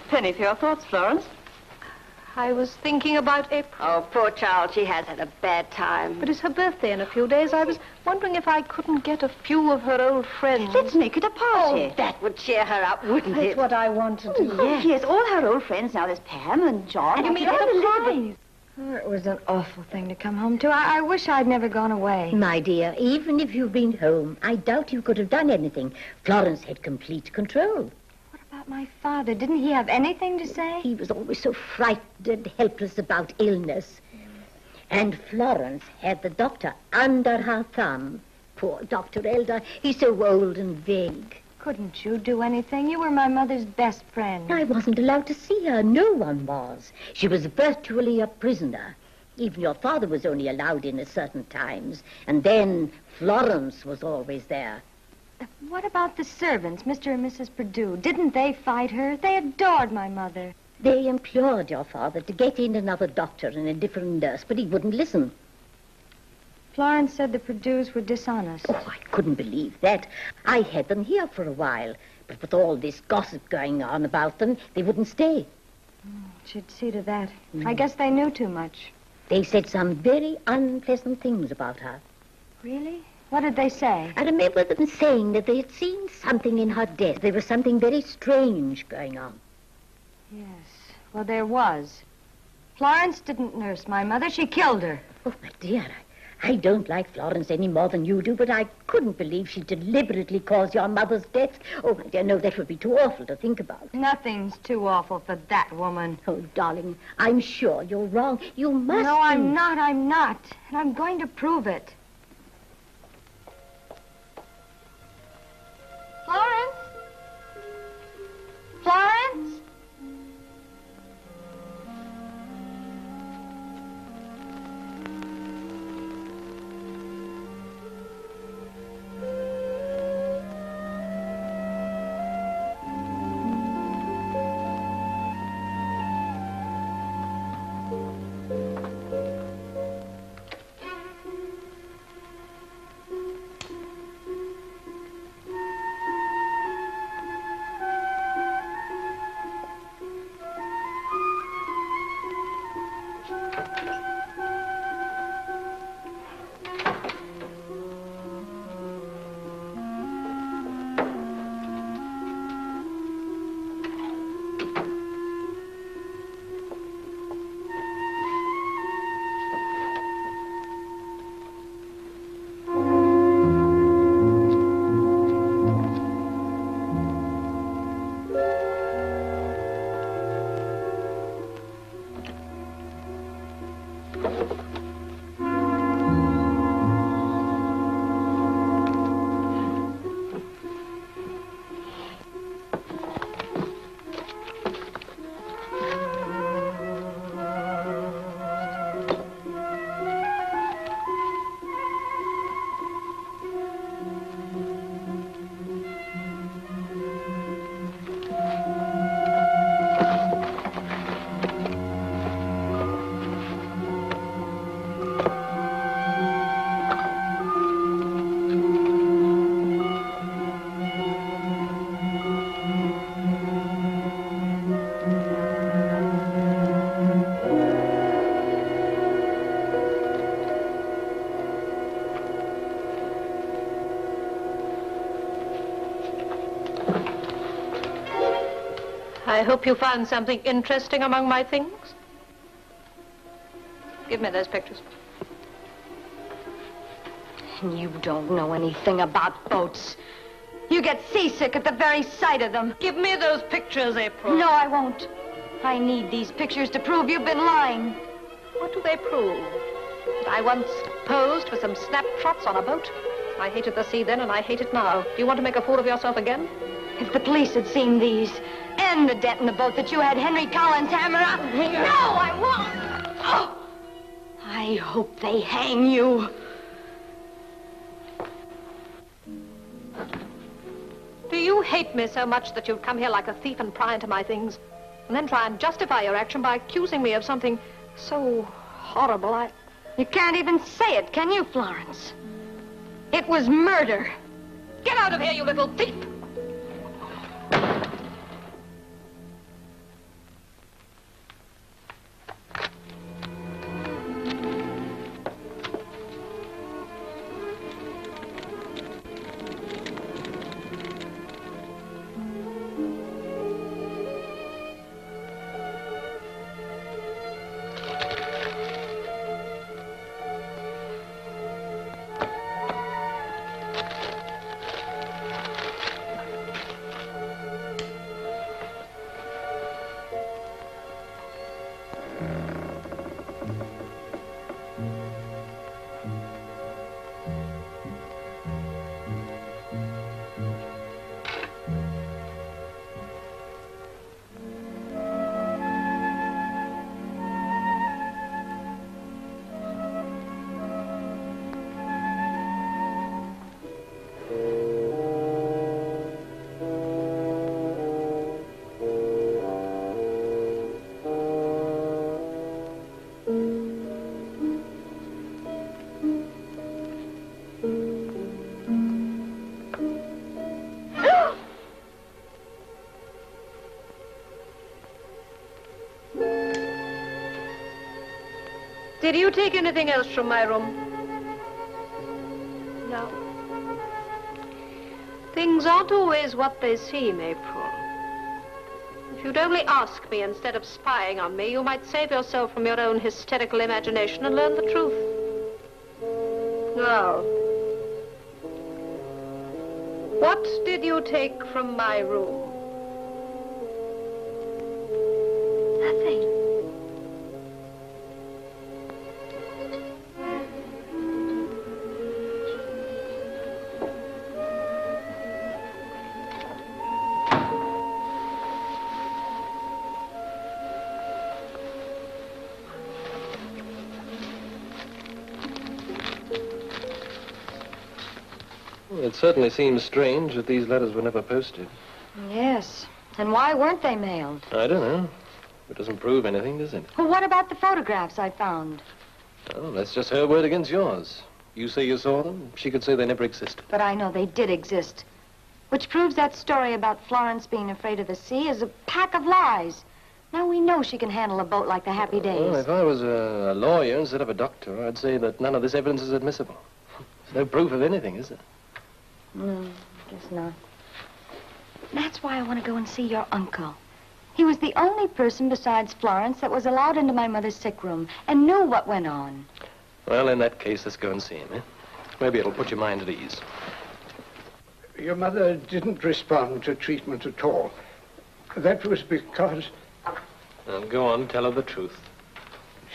Penny, for your thoughts, Florence? I was thinking about April. Oh, poor child, she has had a bad time. But it's her birthday in a few days. I was wondering if I couldn't get a few of her old friends. Let's make it a party. Oh, that would cheer her up, wouldn't That's it? what I want to do. Yes. Yes, all her old friends now. There's Pam and John. And you mean Elizabeth. Elizabeth? Oh, it was an awful thing to come home to. I wish I'd never gone away. My dear, even if you've been home, I doubt you could have done anything. Florence had complete control. What about my father? Didn't he have anything to say? He was always so frightened and helpless about illness. And Florence had the doctor under her thumb. Poor Dr. Elder, he's so old and vague. Couldn't you do anything? You were my mother's best friend. I wasn't allowed to see her. No one was. She was virtually a prisoner. Even your father was only allowed in at certain times. And then Florence was always there. What about the servants, Mr. and Mrs. Perdue? Didn't they fight her? They adored my mother. They implored your father to get in another doctor and a different nurse, but he wouldn't listen. Florence said the Perdues were dishonest. Oh, I couldn't believe that. I had them here for a while, but with all this gossip going on about them, they wouldn't stay. Should see to that. I guess they knew too much. They said some very unpleasant things about her. Really? What did they say? I remember them saying that they had seen something in her death. There was something very strange going on. Yes. Well, there was. Florence didn't nurse my mother. She killed her. Oh, my dear, I don't like Florence any more than you do, but I couldn't believe she deliberately caused your mother's death. Oh, my dear, no, that would be too awful to think about. Nothing's too awful for that woman. Oh, darling, I'm sure you're wrong. You must No, I'm not. And I'm going to prove it. Florence? Florence? I hope you found something interesting among my things. Give me those pictures. You don't know anything about boats. You get seasick at the very sight of them. Give me those pictures, April. No, I won't. I need these pictures to prove you've been lying. What do they prove? That I once posed for some snapshots on a boat? I hated the sea then, and I hate it now. Do you want to make a fool of yourself again? If the police had seen these, and the dent in the boat that you had Henry Collins hammer up... No, I won't! Oh, I hope they hang you. Do you hate me so much that you'd come here like a thief and pry into my things? And then try and justify your action by accusing me of something so horrible? You can't even say it, can you, Florence? It was murder. Get out of here, you little thief! Did you take anything else from my room? No. Things aren't always what they seem, April. If you'd only ask me instead of spying on me, you might save yourself from your own hysterical imagination and learn the truth. Now, what did you take from my room? Nothing. It certainly seems strange that these letters were never posted. Yes. And why weren't they mailed? I don't know. It doesn't prove anything, does it? Well, what about the photographs I found? Well, that's just her word against yours. You say you saw them. She could say they never existed. But I know they did exist. Which proves that story about Florence being afraid of the sea is a pack of lies. Now we know she can handle a boat like the Happy Days. Well, if I was a lawyer instead of a doctor, I'd say that none of this evidence is admissible. There's no proof of anything, is there? Guess not. That's why I want to go and see your uncle. He was the only person besides Florence that was allowed into my mother's sick room and knew what went on. Well, in that case, let's go and see him, eh? Maybe it'll put your mind at ease. Your mother didn't respond to treatment at all. That was because... Now, go on, tell her the truth.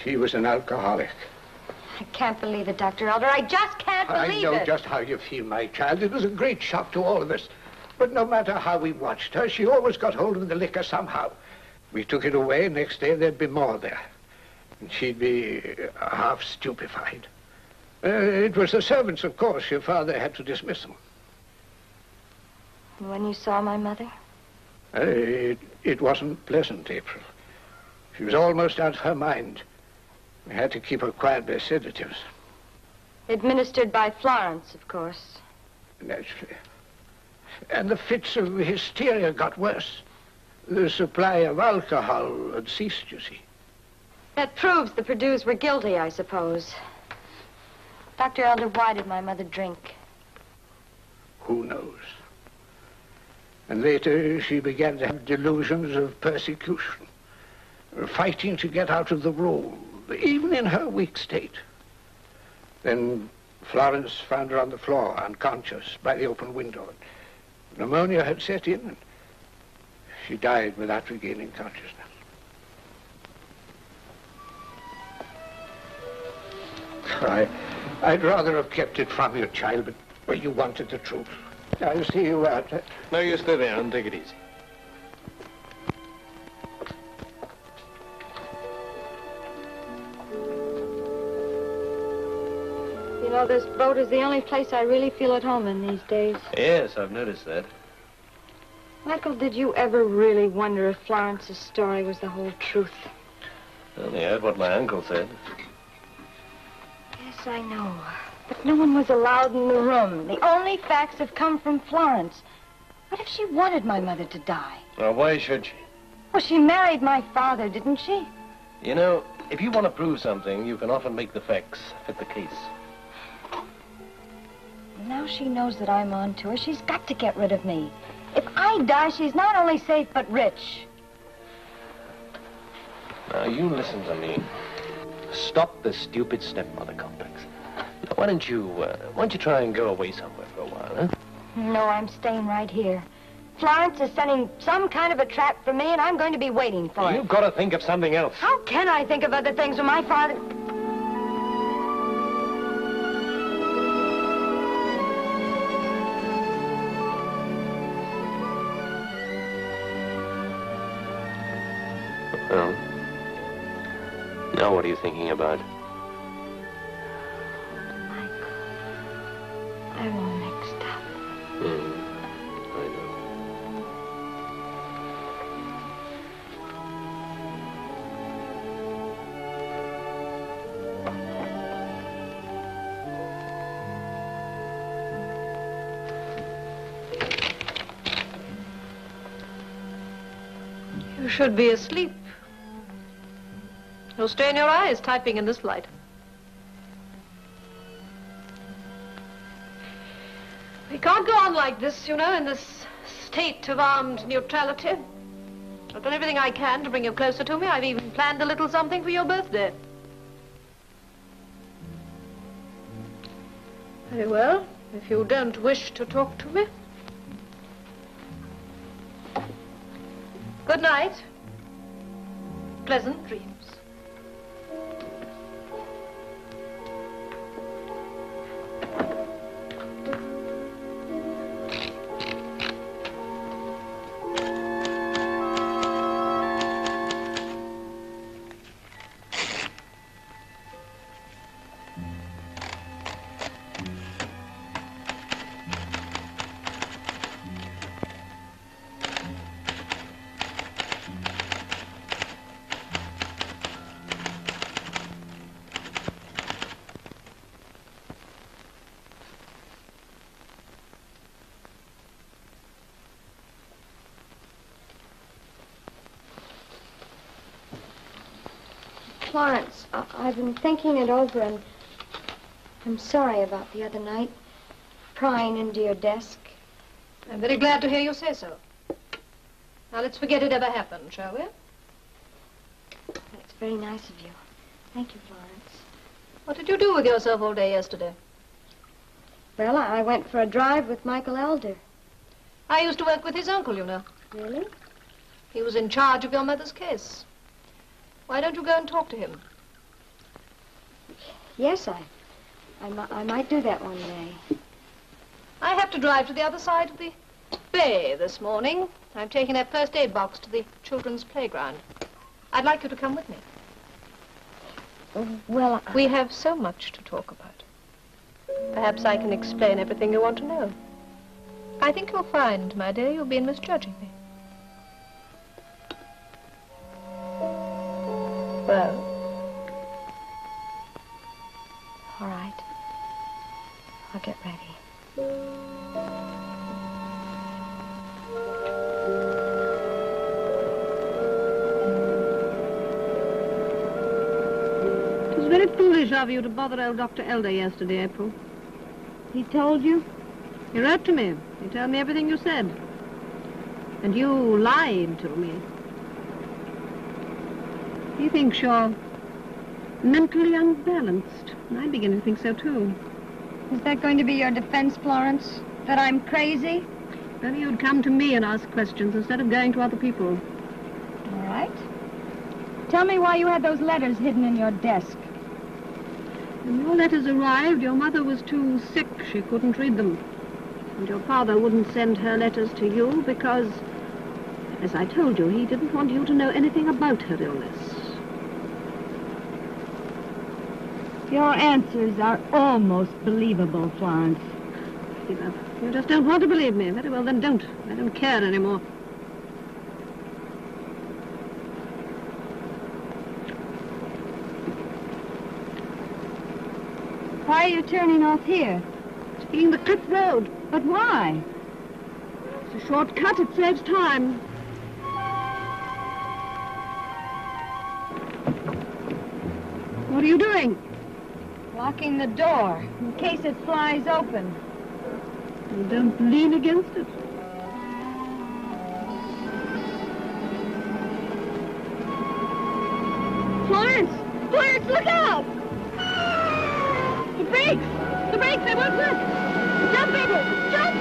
She was an alcoholic. I can't believe it, Dr. Elder. I just can't believe it. I know just how you feel, my child. It was a great shock to all of us. But no matter how we watched her, she always got hold of the liquor somehow. We took it away, next day there'd be more there. And she'd be half stupefied. It was the servants, of course. Your father had to dismiss them. And when you saw my mother? It wasn't pleasant, April. She was almost out of her mind. We had to keep her quiet by sedatives. Administered by Florence, of course. Naturally. And the fits of hysteria got worse. The supply of alcohol had ceased, you see. That proves the Perdues were guilty, I suppose. Dr. Elder, why did my mother drink? Who knows? And later she began to have delusions of persecution, fighting to get out of the role, even in her weak state. Then Florence found her on the floor, unconscious, by the open window. Pneumonia had set in, and she died without regaining consciousness. I'd rather have kept it from you, child, but you wanted the truth. I'll see you out. No, you stay there and take it easy. You know, this boat is the only place I really feel at home in these days. Yes, I've noticed that. Michael, did you ever really wonder if Florence's story was the whole truth? I only heard what my uncle said. Yes, I know. But no one was allowed in the room. The only facts have come from Florence. What if she wanted my mother to die? Well, why should she? Well, she married my father, didn't she? You know, if you want to prove something, you can often make the facts fit the case. Now she knows that I'm on to her. She's got to get rid of me. If I die, she's not only safe, but rich. Now, you listen to me. Stop the stupid stepmother complex. Now, why don't you try and go away somewhere for a while, huh? No, I'm staying right here. Florence is setting some kind of a trap for me, and I'm going to be waiting for it. You've got to think of something else. How can I think of other things when my father... Well, now what are you thinking about? Michael, I'm all mixed up. I know. You should be asleep. You'll strain your eyes typing in this light. We can't go on like this, you know, in this state of armed neutrality. I've done everything I can to bring you closer to me. I've even planned a little something for your birthday. Very well, if you don't wish to talk to me. Good night. Pleasant dreams. Florence, I've been thinking it over, and I'm sorry about the other night, prying into your desk. I'm very glad to hear you say so. Now, let's forget it ever happened, shall we? That's very nice of you. Thank you, Florence. What did you do with yourself all day yesterday? Well, I went for a drive with Michael Elder. I used to work with his uncle, you know. Really? He was in charge of your mother's case. Why don't you go and talk to him? Yes, I might do that one day. I have to drive to the other side of the bay this morning. I'm taking that first aid box to the children's playground. I'd like you to come with me. Well, we have so much to talk about. Perhaps I can explain everything you want to know. I think you'll find, my dear, you've been misjudging me. Well. All right. I'll get ready. It was very foolish of you to bother old Dr. Elder yesterday, April. He told you? He wrote to me. He told me everything you said. And you lied to me. He thinks you're mentally unbalanced. And I begin to think so, too. Is that going to be your defense, Florence? That I'm crazy? If only you'd come to me and ask questions instead of going to other people. All right. Tell me why you had those letters hidden in your desk. When your letters arrived, your mother was too sick. She couldn't read them. And your father wouldn't send her letters to you because, as I told you, he didn't want you to know anything about her illness. Your answers are almost believable, Florence. You just don't want to believe me. Very well, then don't. I don't care anymore. Why are you turning off here? Taking the Cliff Road. But why? It's a shortcut. It saves time. What are you doing? Locking the door, in case it flies open. And don't lean against it. Florence! Florence, look out! The brakes! The brakes, they won't work! Jump, Abel! Jump!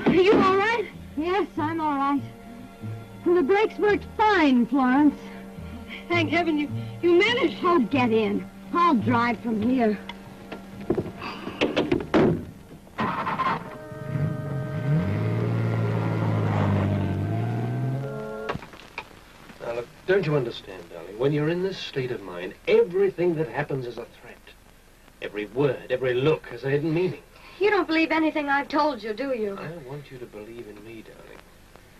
Are you all right? Yes, I'm all right. The brakes worked fine, Florence. Thank heaven you managed. Oh, get in. I'll drive from here. Now, look, don't you understand, darling? When you're in this state of mind, everything that happens is a threat. Every word, every look has a hidden meaning. You don't believe anything I've told you, do you? I want you to believe in me, darling.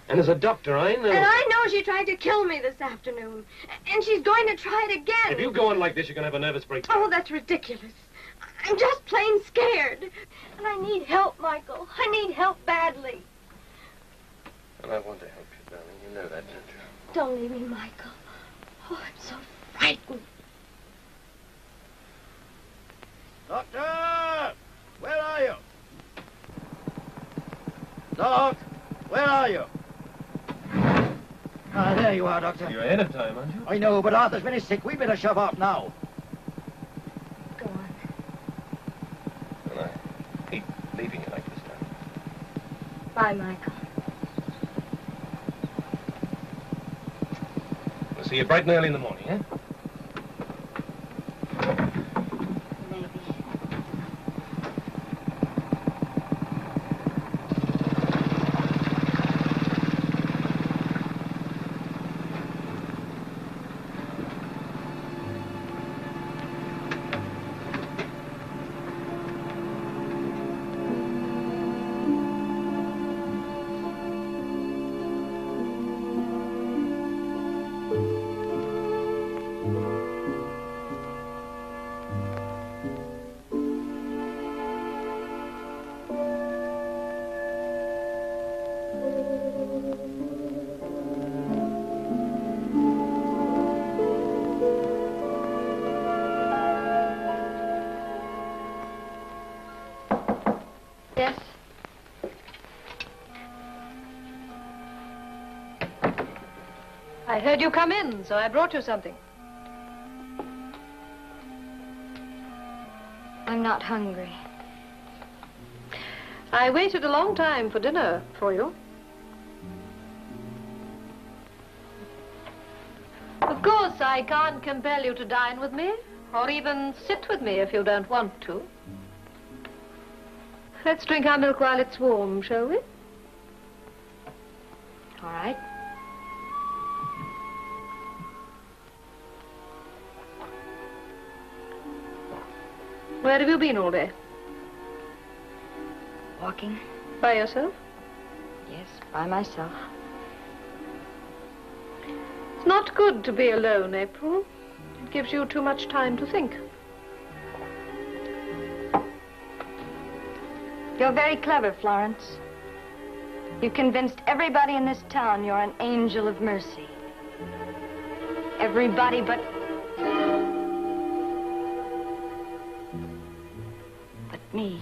And as a doctor, I know... And I know she tried to kill me this afternoon. And she's going to try it again. If you go on like this, you're going to have a nervous breakdown. Oh, that's ridiculous. I'm just plain scared. And I need help, Michael. I need help badly. And I want to help you, darling. You know that, don't you? Don't leave me, Michael. Oh, I'm so frightened. Doctor! Where are you? Doc, where are you? Ah, there you are, Doctor. You're ahead of time, aren't you? I know, but Arthur's very sick. We better shove off now. Go on. And I hate leaving you like this, darling. Bye, Michael. We'll see you bright and early in the morning, eh? Yes? I heard you come in, so I brought you something. I'm not hungry. I waited a long time for dinner for you. Of course, I can't compel you to dine with me, or even sit with me if you don't want to. Let's drink our milk while it's warm, shall we? All right. Where have you been all day? Walking? By yourself? Yes, by myself. It's not good to be alone, April. It gives you too much time to think. You're very clever, Florence. You've convinced everybody in this town you're an angel of mercy. Everybody but me.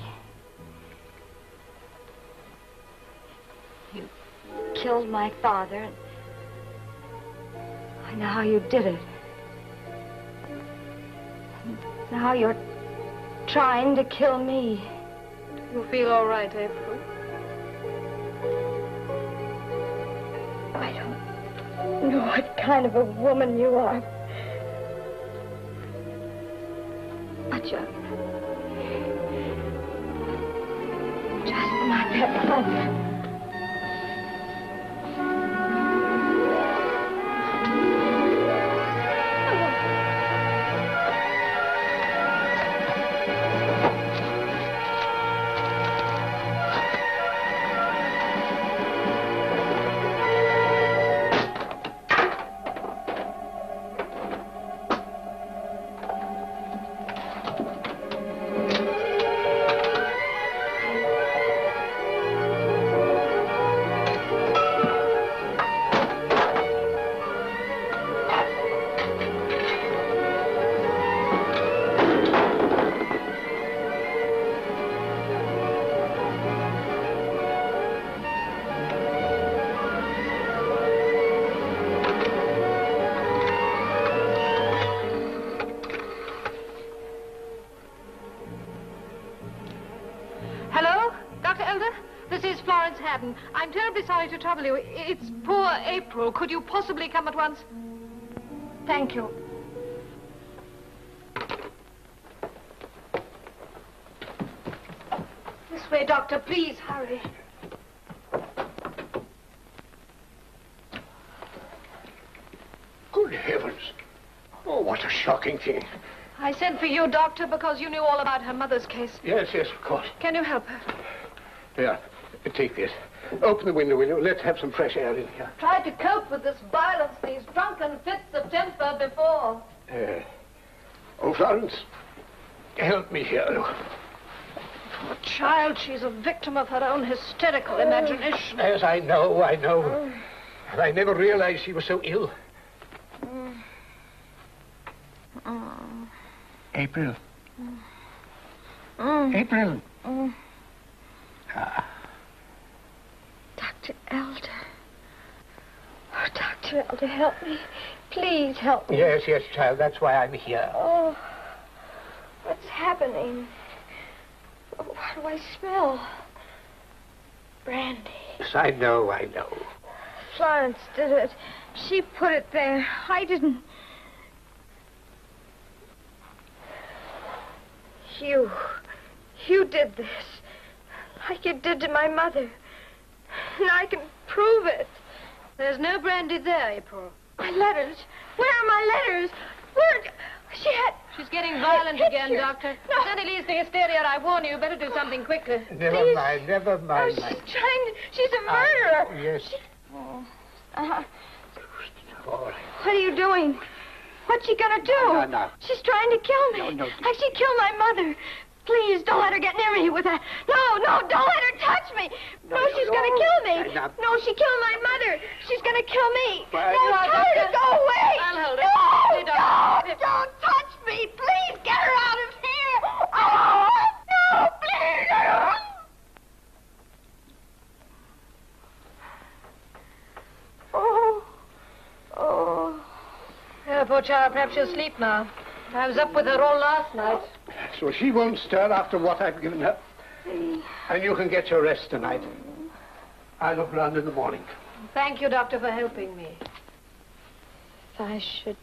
You killed my father. I know how you did it. Now you're trying to kill me. You feel all right, April? I don't know what kind of a woman you are. But you're just not that one. I'm terribly sorry to trouble you. It's poor April. Could you possibly come at once? Thank you. This way, Doctor. Please, hurry. Good heavens. Oh, what a shocking thing. I sent for you, Doctor, because you knew all about her mother's case. Yes, yes, of course. Can you help her? Here, take this. Open the window, will you? Let's have some fresh air in here. Tried to cope with this violence, these drunken fits of temper before. Oh, Florence, help me here. Poor child, she's a victim of her own hysterical imagination. Yes, I know. And I never realized she was so ill. April. April. Dr. Elder. Oh, Dr. Elder, help me. Please help me. Yes, child. That's why I'm here. Oh, what's happening? What do I smell? Brandy. Yes, I know. Florence did it. She put it there. I didn't. You did this. Like you did to my mother. And I can prove it. There's no brandy there, April. My letters. Where are my letters? Where? She's getting violent again, Doctor. No. If that leads to hysteria, I warn you, better do something quickly. Never mind. Oh, she's a murderer. Yes. All right. What are you doing? What's she gonna do? No. She's trying to kill me. No. Like she killed my mother. Please, don't let her get near me with that. No, don't let her touch me. No, she's gonna kill me. No, she killed my mother. She's gonna kill me. No, tell her to go away. I'll hold her. No, don't touch me. Please, get her out of here. Oh, no, please. Oh. Yeah, poor child, perhaps she'll sleep now. I was up with her all last night. So she won't stir after what I've given her. And you can get your rest tonight. I'll look round in the morning. Thank you, Doctor, for helping me. If I should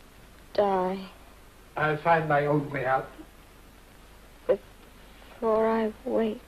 die. I'll find my own way out. Before I wake.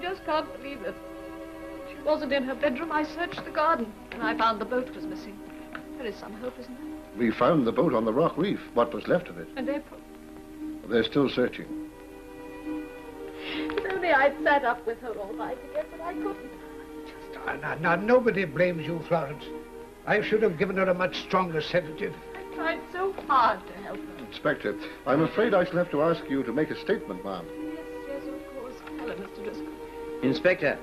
just can't believe it. She wasn't in her bedroom. I searched the garden, and I found the boat was missing. There is some hope, isn't there? We found the boat on the rock reef, what was left of it. And April. They're still searching. If only I'd sat up with her all night again, but I couldn't. Now, nobody blames you, Florence. I should have given her a much stronger sedative. I tried so hard to help her. Inspector, I'm afraid I shall have to ask you to make a statement, ma'am. Yes, of course. Hello, Mr. Driscoll. Inspector,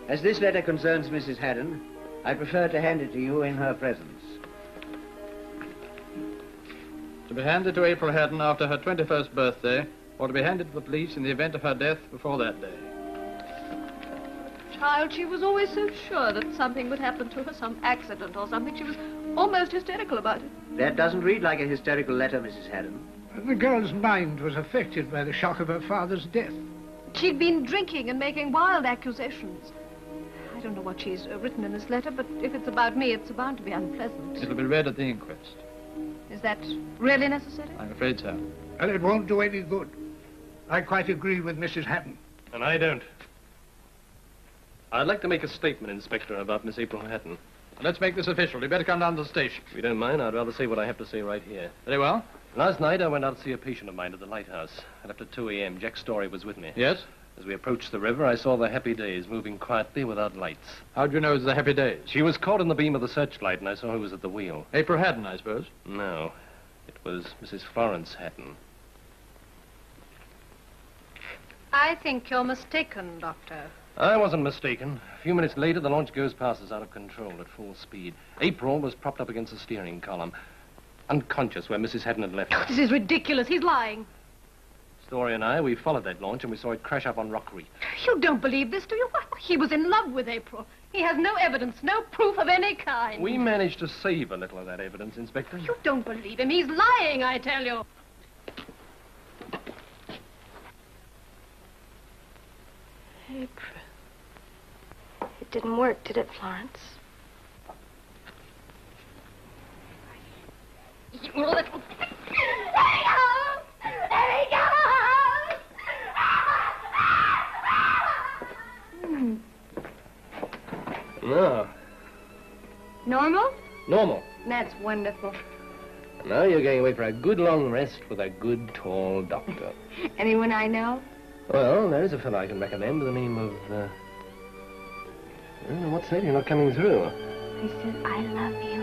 as this letter concerns Mrs. Haddon, I prefer to hand it to you in her presence. To be handed to April Haddon after her 21st birthday, or to be handed to the police in the event of her death before that day. Child, she was always so sure that something would happen to her, some accident or something. She was almost hysterical about it. That doesn't read like a hysterical letter, Mrs. Haddon. The girl's mind was affected by the shock of her father's death. She'd been drinking and making wild accusations. I don't know what she's written in this letter, but if it's about me, it's bound to be unpleasant. It'll be read at the inquest. Is that really necessary? I'm afraid so. And it won't do any good. I quite agree with Mrs. Haddon. And I don't. I'd like to make a statement, Inspector, about Miss April Haddon. Let's make this official. You'd better come down to the station. If you don't mind, I'd rather say what I have to say right here. Very well. Last night, I went out to see a patient of mine at the lighthouse. And after 2 a.m., Jack Story was with me. Yes? As we approached the river, I saw the Happy Days moving quietly without lights. How'd you know it was the Happy Days? She was caught in the beam of the searchlight, and I saw who was at the wheel. April Haddon, I suppose? No. It was Mrs. Florence Haddon. I think you're mistaken, Doctor. I wasn't mistaken. A few minutes later, the launch goes past us out of control at full speed. April was propped up against the steering column, unconscious where Mrs. Haddon had left her. This is ridiculous. He's lying. Story and I, we followed that launch and we saw it crash up on Rock Reef. You don't believe this, do you? He was in love with April. He has no evidence, no proof of any kind. We managed to save a little of that evidence, Inspector. You don't believe him. He's lying, I tell you. April. It didn't work, did it, Florence? You little... There he goes! No. Normal? Normal. That's wonderful. Now you're going away for a good long rest with a good tall doctor. Anyone I know? Well, there is a fellow I can recommend by the name of, what's that? You're not coming through. I said, I love you.